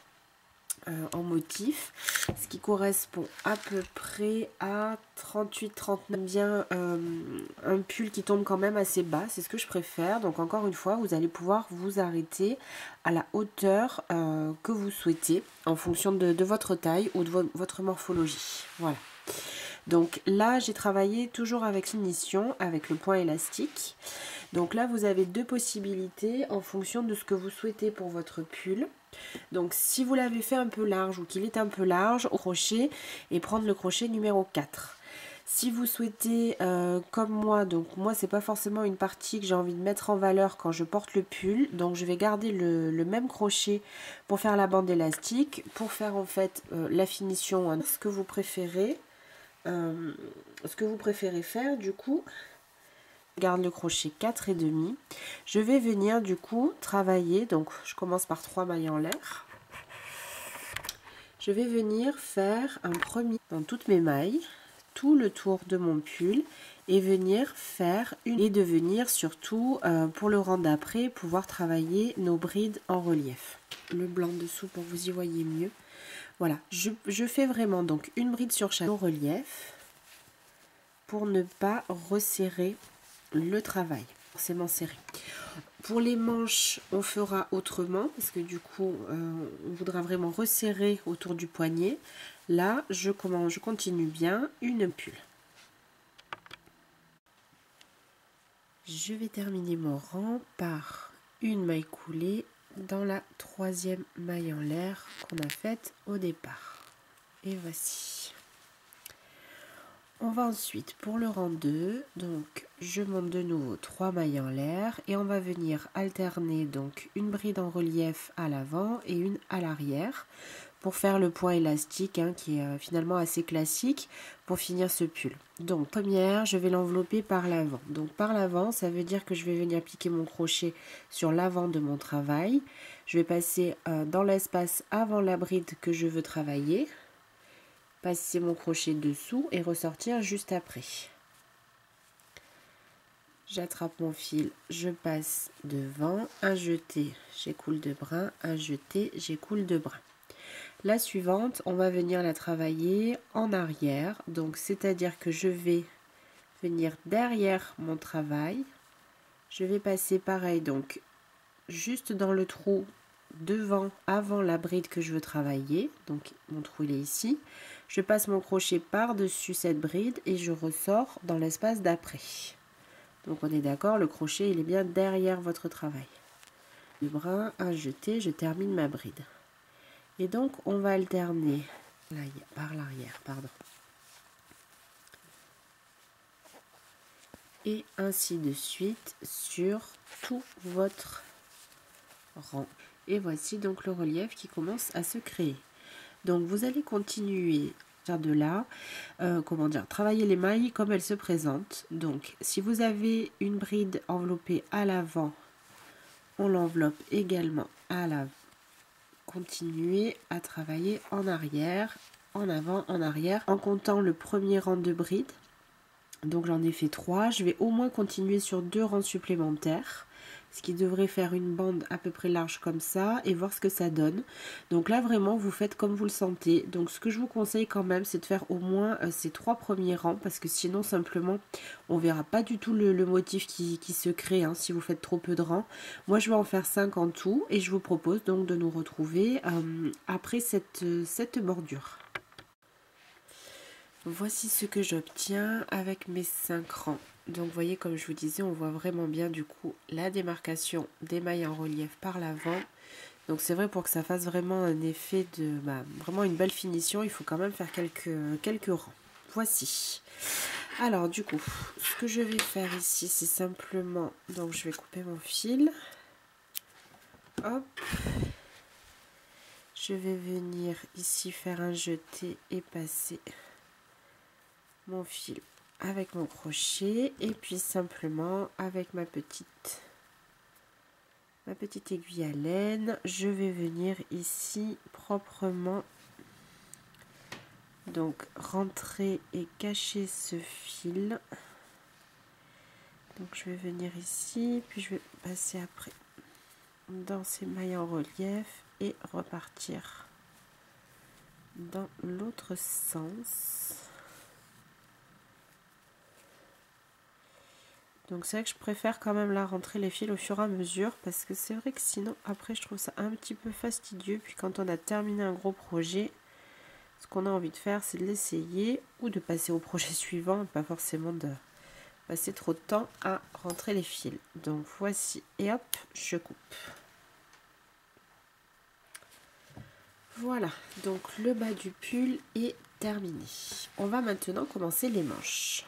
en motif, ce qui correspond à peu près à 38-39, bien un pull qui tombe quand même assez bas, c'est ce que je préfère. Donc encore une fois, vous allez pouvoir vous arrêter à la hauteur que vous souhaitez en fonction de votre taille ou de votre morphologie. Voilà. Donc là, j'ai travaillé toujours avec finition, avec le point élastique. Donc là, vous avez deux possibilités en fonction de ce que vous souhaitez pour votre pull. Donc si vous l'avez fait un peu large ou qu'il est un peu large, au crochet et prendre le crochet numéro 4. Si vous souhaitez, comme moi, donc moi c'est pas forcément une partie que j'ai envie de mettre en valeur quand je porte le pull, donc je vais garder le même crochet pour faire la bande élastique, pour faire en fait la finition, hein, ce que vous préférez faire du coup. Je garde le crochet 4,5. Je vais venir du coup travailler, donc je commence par 3 mailles en l'air. Je vais venir faire un premier dans toutes mes mailles, tout le tour de mon pull et venir faire une et de venir surtout pour le rang d'après pouvoir travailler nos brides en relief. Le blanc dessous pour que vous y voyez mieux. Voilà, je fais vraiment donc une bride sur chaque relief pour ne pas resserrer le travail, forcément serré. Pour les manches, on fera autrement parce que du coup, on voudra vraiment resserrer autour du poignet. Là, je continue bien une pull. Je vais terminer mon rang par une maille coulée dans la 3e maille en l'air qu'on a faite au départ. Et voici. On va ensuite pour le rang 2, donc je monte de nouveau 3 mailles en l'air et on va venir alterner donc une bride en relief à l'avant et une à l'arrière pour faire le point élastique hein, qui est finalement assez classique pour finir ce pull. Donc première, je vais l'envelopper par l'avant. Donc par l'avant, ça veut dire que je vais venir piquer mon crochet sur l'avant de mon travail. Je vais passer dans l'espace avant la bride que je veux travailler. Passer mon crochet dessous et ressortir juste après. J'attrape mon fil, je passe devant, un jeté, j'écoule de brin, un jeté, j'écoule de brin. La suivante, on va venir la travailler en arrière, donc c'est-à-dire que je vais venir derrière mon travail. Je vais passer pareil, donc juste dans le trou devant, avant la bride que je veux travailler, donc mon trou il est ici, je passe mon crochet par-dessus cette bride et je ressors dans l'espace d'après. Donc on est d'accord, le crochet il est bien derrière votre travail. Le brin, un jeté, je termine ma bride. Et donc on va alterner par l'arrière, pardon. Et ainsi de suite sur tout votre rang. Et voici donc le relief qui commence à se créer. Donc vous allez continuer de là, travailler les mailles comme elles se présentent. Donc si vous avez une bride enveloppée à l'avant, on l'enveloppe également à l'avant. Continuez à travailler en arrière, en avant, en arrière, en comptant le premier rang de bride. Donc j'en ai fait 3, je vais au moins continuer sur 2 rangs supplémentaires, ce qui devrait faire une bande à peu près large comme ça et voir ce que ça donne. Donc là vraiment vous faites comme vous le sentez. Donc ce que je vous conseille quand même c'est de faire au moins ces 3 premiers rangs parce que sinon simplement on verra pas du tout le motif qui se crée hein, si vous faites trop peu de rangs. Moi je vais en faire 5 en tout et je vous propose donc de nous retrouver après cette bordure. Voici ce que j'obtiens avec mes 5 rangs. Donc vous voyez comme je vous disais on voit vraiment bien du coup la démarcation des mailles en relief par l'avant. Donc c'est vrai pour que ça fasse vraiment un effet de vraiment une belle finition il faut quand même faire quelques rangs. Voici. Alors du coup ce que je vais faire ici c'est simplement donc je vais couper mon fil. Hop. Je vais venir ici faire un jeté et passer mon fil avec mon crochet et puis simplement avec ma petite aiguille à laine je vais venir ici proprement donc rentrer et cacher ce fil. Donc je vais venir ici puis je vais passer après dans ces mailles en relief et repartir dans l'autre sens. Donc c'est vrai que je préfère quand même là rentrer les fils au fur et à mesure parce que c'est vrai que sinon après je trouve ça un petit peu fastidieux. Puis quand on a terminé un gros projet, ce qu'on a envie de faire c'est de l'essayer ou de passer au projet suivant, pas forcément de passer trop de temps à rentrer les fils. Donc voici et hop, je coupe. Voilà, donc le bas du pull est terminé. On va maintenant commencer les manches.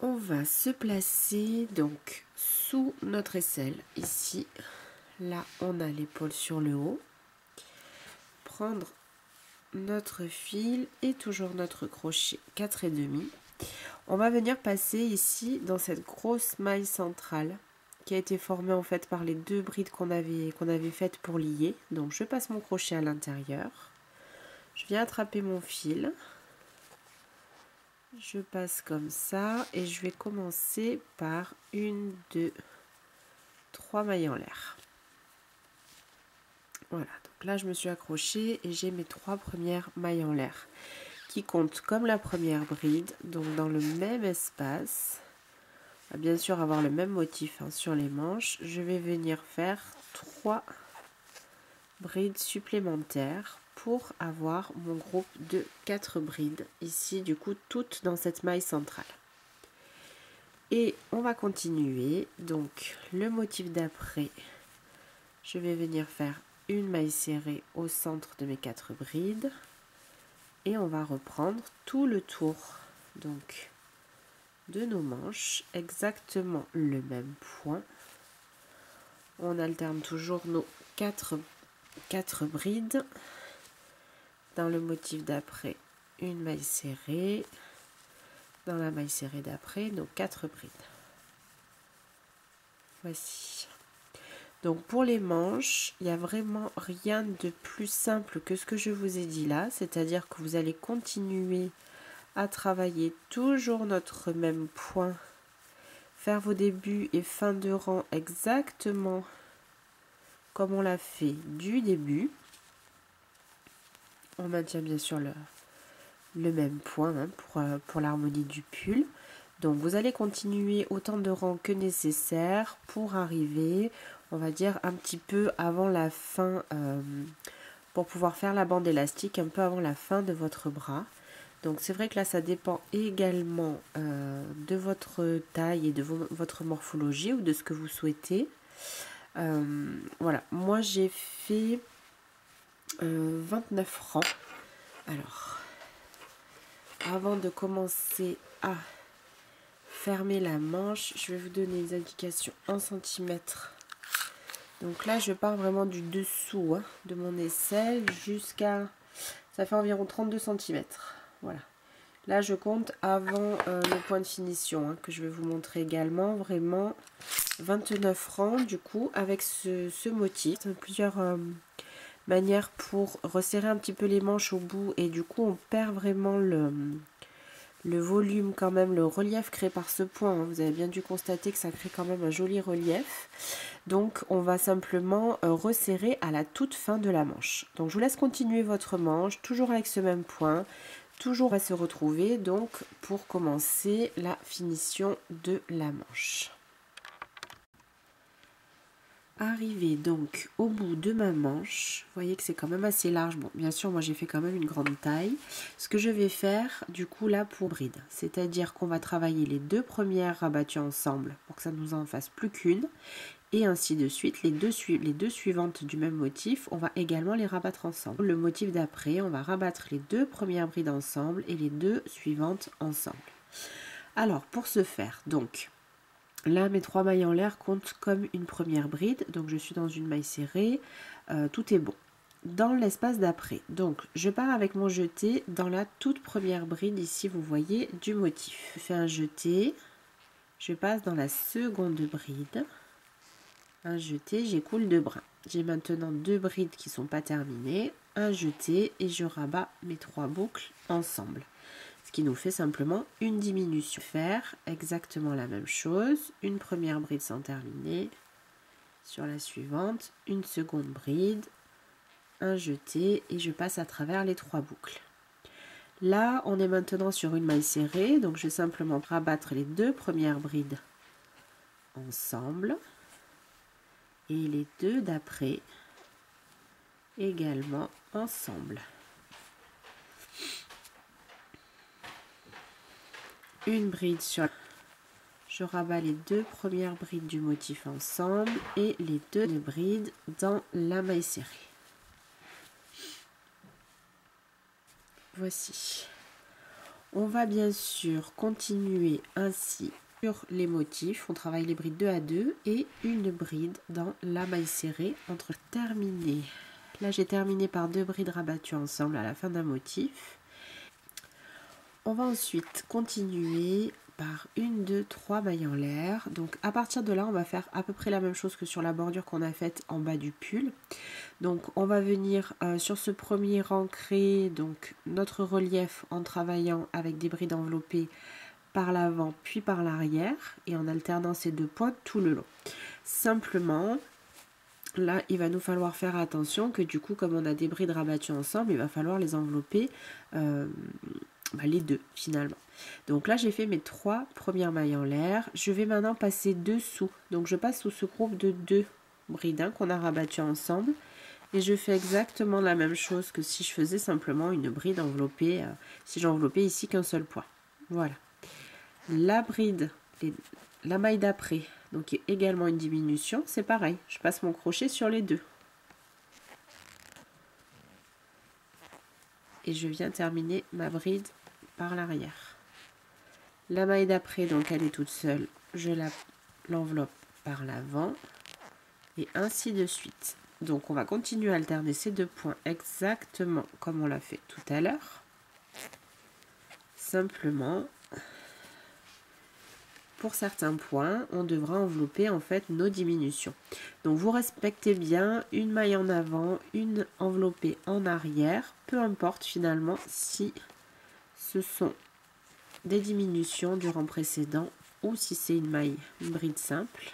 On va se placer donc sous notre aisselle, ici. Là, on a l'épaule sur le haut. Prendre notre fil et toujours notre crochet 4,5. On va venir passer ici dans cette grosse maille centrale qui a été formée en fait par les deux brides qu'on avait faites pour lier. Donc je passe mon crochet à l'intérieur. Je viens attraper mon fil. Je passe comme ça et je vais commencer par 1, 2, 3 mailles en l'air. Voilà, donc là je me suis accrochée et j'ai mes 3 premières mailles en l'air qui comptent comme la première bride, donc dans le même espace. On va bien sûr avoir le même motif sur les manches. Je vais venir faire 3 brides supplémentaires pour avoir mon groupe de 4 brides ici, du coup toutes dans cette maille centrale. Et on va continuer, donc le motif d'après, je vais venir faire une maille serrée au centre de mes 4 brides et on va reprendre tout le tour donc de nos manches, exactement le même point. On alterne toujours nos 4 brides. Dans le motif d'après, une maille serrée. Dans la maille serrée d'après, nos 4 brides. Voici. Donc pour les manches, il n'y a vraiment rien de plus simple que ce que je vous ai dit là, c'est-à-dire que vous allez continuer à travailler toujours notre même point, faire vos débuts et fins de rang exactement comme on l'a fait du début. On maintient bien sûr le même point pour l'harmonie du pull. Donc vous allez continuer autant de rangs que nécessaire pour arriver, on va dire, un petit peu avant la fin, pour pouvoir faire la bande élastique un peu avant la fin de votre bras. Donc c'est vrai que là ça dépend également de votre taille et de votre morphologie ou de ce que vous souhaitez. Voilà, moi j'ai fait 29 rangs. Alors, avant de commencer à fermer la manche, je vais vous donner les indications en centimètres. Donc là je pars vraiment du dessous de mon aisselle jusqu'à, ça fait environ 32 cm. Voilà, là je compte avant le point de finition que je vais vous montrer également. Vraiment 29 rangs du coup avec ce motif. Plusieurs manières pour resserrer un petit peu les manches au bout et du coup on perd vraiment le volume quand même, le relief créé par ce point. Vous avez bien dû constater que ça crée quand même un joli relief. Donc on va simplement resserrer à la toute fin de la manche. Donc je vous laisse continuer votre manche, toujours avec ce même point. Toujours à se retrouver donc pour commencer la finition de la manche. Arrivé donc au bout de ma manche, vous voyez que c'est quand même assez large. Bon, bien sûr, moi j'ai fait quand même une grande taille. Ce que je vais faire du coup là pour bride, c'est-à-dire qu'on va travailler les 2 premières rabattues ensemble pour que ça nous en fasse plus qu'une. Et ainsi de suite, les deux suivantes du même motif, on va également les rabattre ensemble. Le motif d'après, on va rabattre les 2 premières brides ensemble et les 2 suivantes ensemble. Alors pour ce faire, donc là mes 3 mailles en l'air comptent comme une première bride, donc je suis dans une maille serrée, tout est bon. Dans l'espace d'après, donc je pars avec mon jeté dans la toute première bride ici, vous voyez, du motif. Je fais un jeté, je passe dans la seconde bride. Un jeté, j'écoule 2 brins. J'ai maintenant 2 brides qui ne sont pas terminées, un jeté et je rabats mes 3 boucles ensemble. Ce qui nous fait simplement une diminution. Faire exactement la même chose, une première bride sans terminer, sur la suivante, une seconde bride, un jeté et je passe à travers les 3 boucles. Là, on est maintenant sur une maille serrée, donc je vais simplement rabattre les 2 premières brides ensemble. Et les 2 d'après également ensemble. Une bride sur... Je rabats les 2 premières brides du motif ensemble et les 2 brides dans la maille serrée. Voici. On va bien sûr continuer ainsi sur les motifs. On travaille les brides 2 à 2 et une bride dans la maille serrée entre terminé. Là, j'ai terminé par 2 brides rabattues ensemble à la fin d'un motif. On va ensuite continuer par 1, 2, 3 mailles en l'air. Donc à partir de là, on va faire à peu près la même chose que sur la bordure qu'on a faite en bas du pull. Donc on va venir sur ce premier rang créer donc notre relief en travaillant avec des brides enveloppées par l'avant puis par l'arrière et en alternant ces 2 points tout le long. Simplement, là il va nous falloir faire attention que du coup comme on a des brides rabattues ensemble, il va falloir les envelopper les 2 finalement. Donc là j'ai fait mes 3 premières mailles en l'air. Je vais maintenant passer dessous. Donc je passe sous ce groupe de 2 brides qu'on a rabattues ensemble. Et je fais exactement la même chose que si je faisais simplement une bride enveloppée, si j'enveloppais ici qu'un seul point. Voilà. La bride, la maille d'après, donc également une diminution, c'est pareil. Je passe mon crochet sur les 2. Et je viens terminer ma bride par l'arrière. La maille d'après, donc elle est toute seule, je l'enveloppe par l'avant et ainsi de suite. Donc on va continuer à alterner ces 2 points exactement comme on l'a fait tout à l'heure. Simplement, pour certains points, on devra envelopper en fait nos diminutions. Donc vous respectez bien une maille en avant, une enveloppée en arrière, peu importe finalement si ce sont des diminutions du rang précédent ou si c'est une bride simple.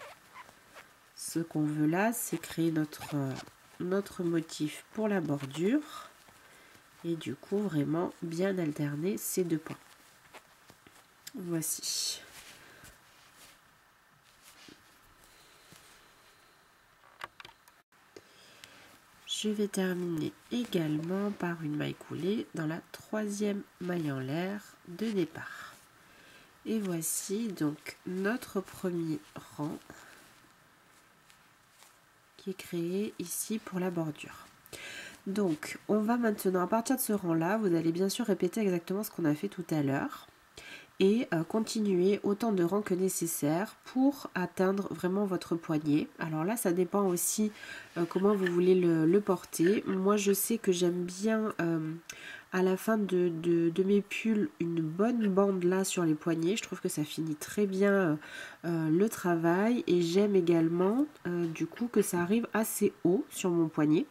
Ce qu'on veut là, c'est créer notre motif pour la bordure et du coup vraiment bien alterner ces 2 points. Voici. Je vais terminer également par une maille coulée dans la 3e maille en l'air de départ. Et voici donc notre premier rang qui est créé ici pour la bordure. Donc on va maintenant, à partir de ce rang là, vous allez bien sûr répéter exactement ce qu'on a fait tout à l'heure et continuer autant de rangs que nécessaire pour atteindre vraiment votre poignet. Alors là ça dépend aussi comment vous voulez le porter. Moi je sais que j'aime bien à la fin de mes pulls une bonne bande là sur les poignets. Je trouve que ça finit très bien le travail et j'aime également du coup que ça arrive assez haut sur mon poignet.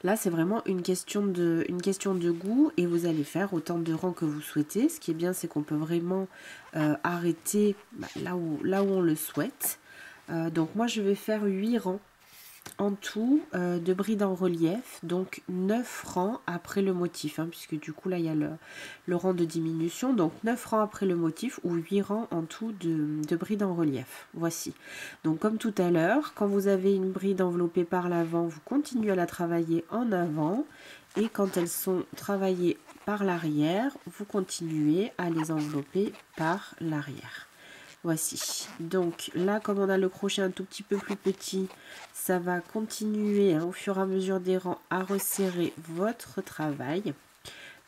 Là, c'est vraiment une question de goût et vous allez faire autant de rangs que vous souhaitez. Ce qui est bien, c'est qu'on peut vraiment arrêter là où on le souhaite. Donc moi, je vais faire 8 rangs en tout de brides en relief, donc 9 rangs après le motif, puisque du coup là il y a le rang de diminution, donc 9 rangs après le motif ou 8 rangs en tout de brides en relief. Voici. Donc comme tout à l'heure, quand vous avez une bride enveloppée par l'avant, vous continuez à la travailler en avant et quand elles sont travaillées par l'arrière, vous continuez à les envelopper par l'arrière. Voici. Donc là, comme on a le crochet un tout petit peu plus petit, ça va continuer au fur et à mesure des rangs à resserrer votre travail.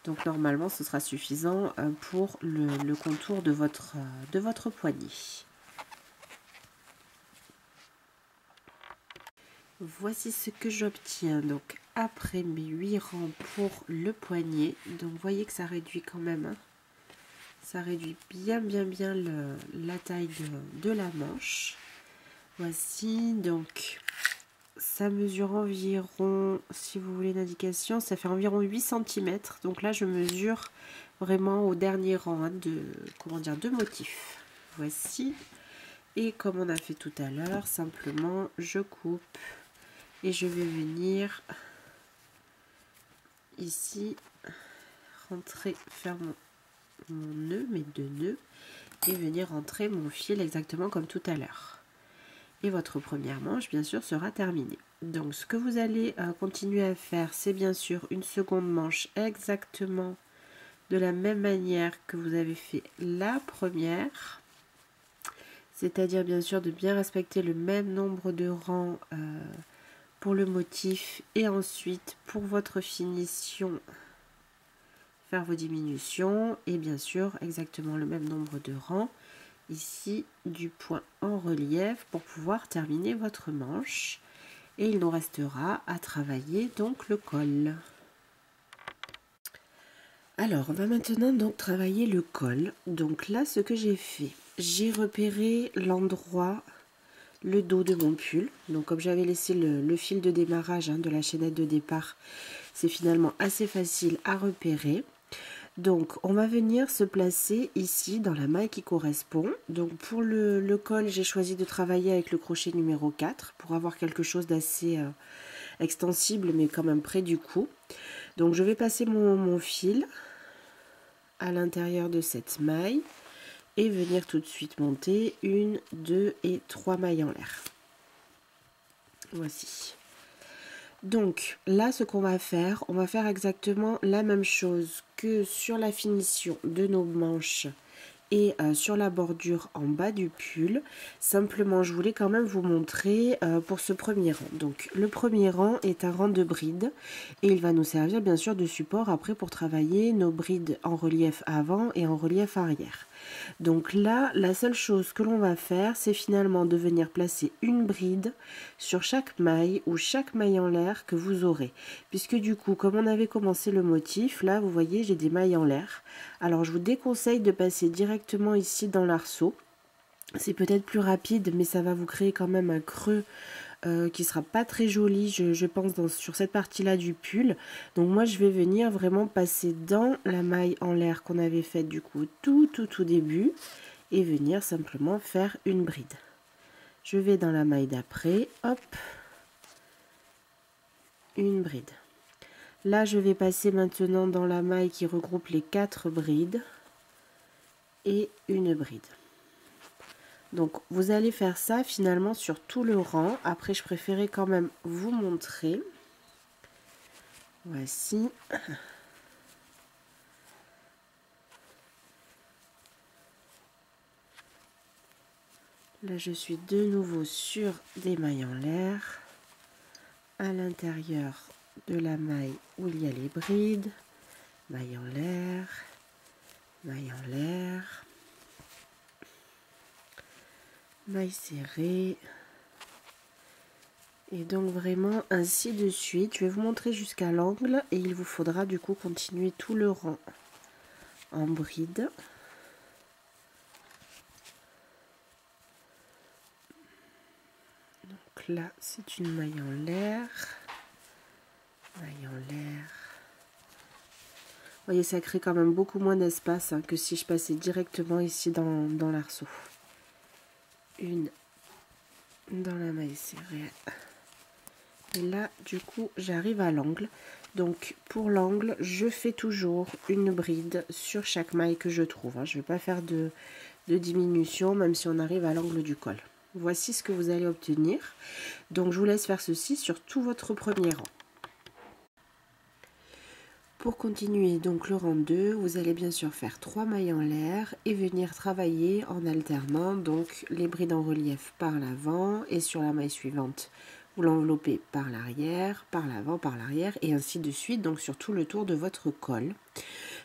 Donc normalement, ce sera suffisant pour le contour de votre poignet. Voici ce que j'obtiens donc après mes 8 rangs pour le poignet. Donc vous voyez que ça réduit quand même. Ça réduit bien la taille de la manche. Voici, donc ça mesure environ, si vous voulez une indication, ça fait environ 8 cm. Donc là, je mesure vraiment au dernier rang de motifs. Voici. Et comme on a fait tout à l'heure, simplement, je coupe et je vais venir ici, rentrer, faire mon nœud, mes 2 nœuds, et venir rentrer mon fil exactement comme tout à l'heure. Et votre première manche, bien sûr, sera terminée. Donc, ce que vous allez continuer à faire, c'est bien sûr une seconde manche exactement de la même manière que vous avez fait la première. C'est-à-dire, bien sûr, de bien respecter le même nombre de rangs pour le motif et ensuite pour votre finition faire vos diminutions et bien sûr exactement le même nombre de rangs ici du point en relief pour pouvoir terminer votre manche. Et il nous restera à travailler donc le col. Alors, on va maintenant donc travailler le col. Donc là, ce que j'ai fait, j'ai repéré l'endroit, le dos de mon pull. Donc comme j'avais laissé le fil de démarrage de la chaînette de départ, c'est finalement assez facile à repérer. Donc on va venir se placer ici dans la maille qui correspond. Donc pour le col, j'ai choisi de travailler avec le crochet numéro 4 pour avoir quelque chose d'assez extensible mais quand même près du cou. Donc je vais passer mon fil à l'intérieur de cette maille et venir tout de suite monter 1, 2 et 3 mailles en l'air. Voici. Donc là, ce qu'on va faire, on va faire exactement la même chose que sur la finition de nos manches et sur la bordure en bas du pull. Simplement, je voulais quand même vous montrer pour ce premier rang. Donc le premier rang est un rang de brides et il va nous servir bien sûr de support après pour travailler nos brides en relief avant et en relief arrière. Donc là, la seule chose que l'on va faire, c'est finalement de venir placer une bride sur chaque maille ou chaque maille en l'air que vous aurez. Puisque du coup, comme on avait commencé le motif, là, vous voyez, j'ai des mailles en l'air. Alors, je vous déconseille de passer directement ici dans l'arceau. C'est peut-être plus rapide, mais ça va vous créer quand même un creux qui sera pas très joli, je pense, sur cette partie-là du pull. Donc moi, je vais venir vraiment passer dans la maille en l'air qu'on avait faite du coup tout début et venir simplement faire une bride. Je vais dans la maille d'après, hop, une bride. Là, je vais passer maintenant dans la maille qui regroupe les 4 brides et une bride. Donc vous allez faire ça finalement sur tout le rang. Après, je préférais quand même vous montrer. Voici. Là, je suis de nouveau sur des mailles en l'air. À l'intérieur de la maille où il y a les brides. Maille en l'air. Maille en l'air. Maille serrée. Et donc vraiment ainsi de suite. Je vais vous montrer jusqu'à l'angle et il vous faudra du coup continuer tout le rang en bride. Donc là c'est une maille en l'air. Maille en l'air. Vous voyez, ça crée quand même beaucoup moins d'espace que si je passais directement ici dans l'arceau. Une dans la maille serrée. Et là, du coup, j'arrive à l'angle. Donc, pour l'angle, je fais toujours une bride sur chaque maille que je trouve. Je ne vais pas faire de diminution, même si on arrive à l'angle du col. Voici ce que vous allez obtenir. Donc, je vous laisse faire ceci sur tout votre premier rang. Pour continuer donc le rang 2, vous allez bien sûr faire 3 mailles en l'air et venir travailler en alternant donc les brides en relief par l'avant et sur la maille suivante vous l'enveloppez par l'arrière, par l'avant, par l'arrière et ainsi de suite, donc sur tout le tour de votre col.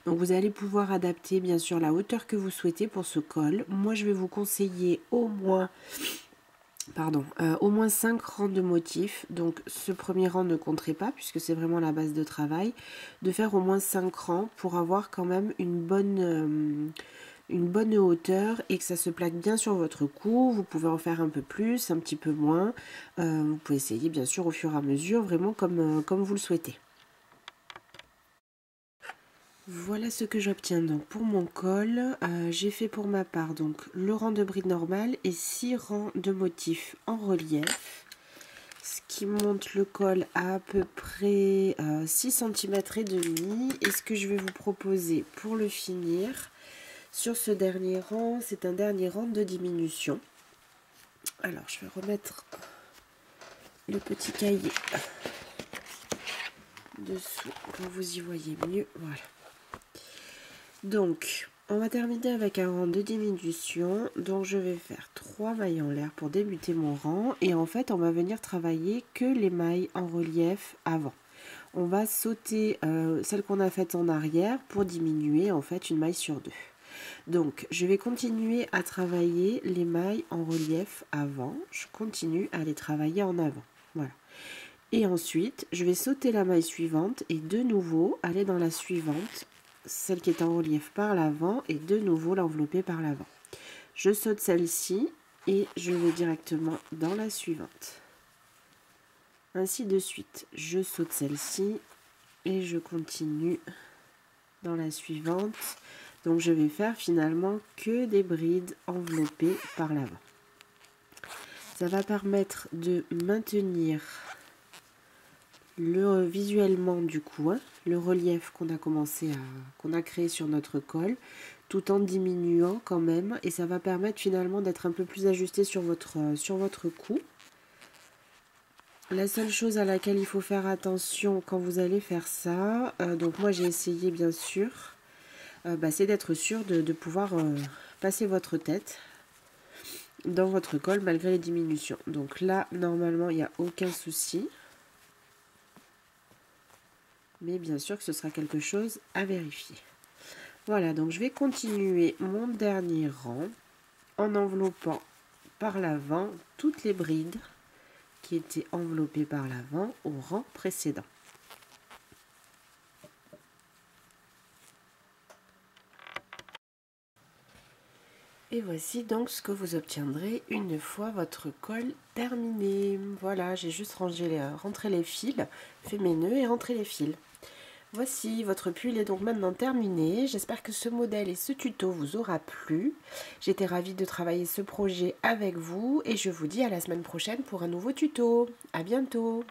Donc vous allez pouvoir adapter bien sûr la hauteur que vous souhaitez pour ce col. Moi je vais vous conseiller au moins 5 rangs de motifs. Donc ce premier rang ne compterait pas puisque c'est vraiment la base de travail. De faire au moins 5 rangs pour avoir quand même une bonne hauteur et que ça se plaque bien sur votre cou. Vous pouvez en faire un peu plus, un petit peu moins. Vous pouvez essayer bien sûr au fur et à mesure, vraiment comme vous le souhaitez. Voilà ce que j'obtiens donc pour mon col. J'ai fait pour ma part donc le rang de bride normale et 6 rangs de motifs en relief. Ce qui monte le col à peu près 6 cm et demi. Et ce que je vais vous proposer pour le finir, sur ce dernier rang, c'est un dernier rang de diminution. Alors, je vais remettre le petit cahier dessous pour que vous y voyez mieux. Voilà. Donc, on va terminer avec un rang de diminution. Donc, je vais faire 3 mailles en l'air pour débuter mon rang. Et en fait, on va venir travailler que les mailles en relief avant. on va sauter celle qu'on a faite en arrière pour diminuer en fait une maille sur 2. Donc je vais continuer à travailler les mailles en relief avant, je continue à les travailler en avant, voilà. Et ensuite je vais sauter la maille suivante et de nouveau aller dans la suivante, celle qui est en relief par l'avant, et de nouveau l'envelopper par l'avant. Je saute celle-ci et je vais directement dans la suivante. Ainsi de suite, je saute celle-ci et je continue dans la suivante. Donc je vais faire finalement que des brides enveloppées par l'avant. Ça va permettre de maintenir visuellement du coup le relief qu'on a créé sur notre col, tout en diminuant quand même, et ça va permettre finalement d'être un peu plus ajusté sur votre cou. La seule chose à laquelle il faut faire attention quand vous allez faire ça, donc moi j'ai essayé bien sûr, c'est d'être sûr de pouvoir passer votre tête dans votre col malgré les diminutions. Donc là normalement il n'y a aucun souci. Mais bien sûr que ce sera quelque chose à vérifier. Voilà, donc je vais continuer mon dernier rang en enveloppant par l'avant toutes les brides qui étaient enveloppées par l'avant au rang précédent. Et voici donc ce que vous obtiendrez une fois votre col terminé. Voilà, j'ai juste rentré les fils, fait mes nœuds et rentré les fils. Voici, votre pull est donc maintenant terminé. J'espère que ce modèle et ce tuto vous aura plu. J'étais ravie de travailler ce projet avec vous et je vous dis à la semaine prochaine pour un nouveau tuto. À bientôt!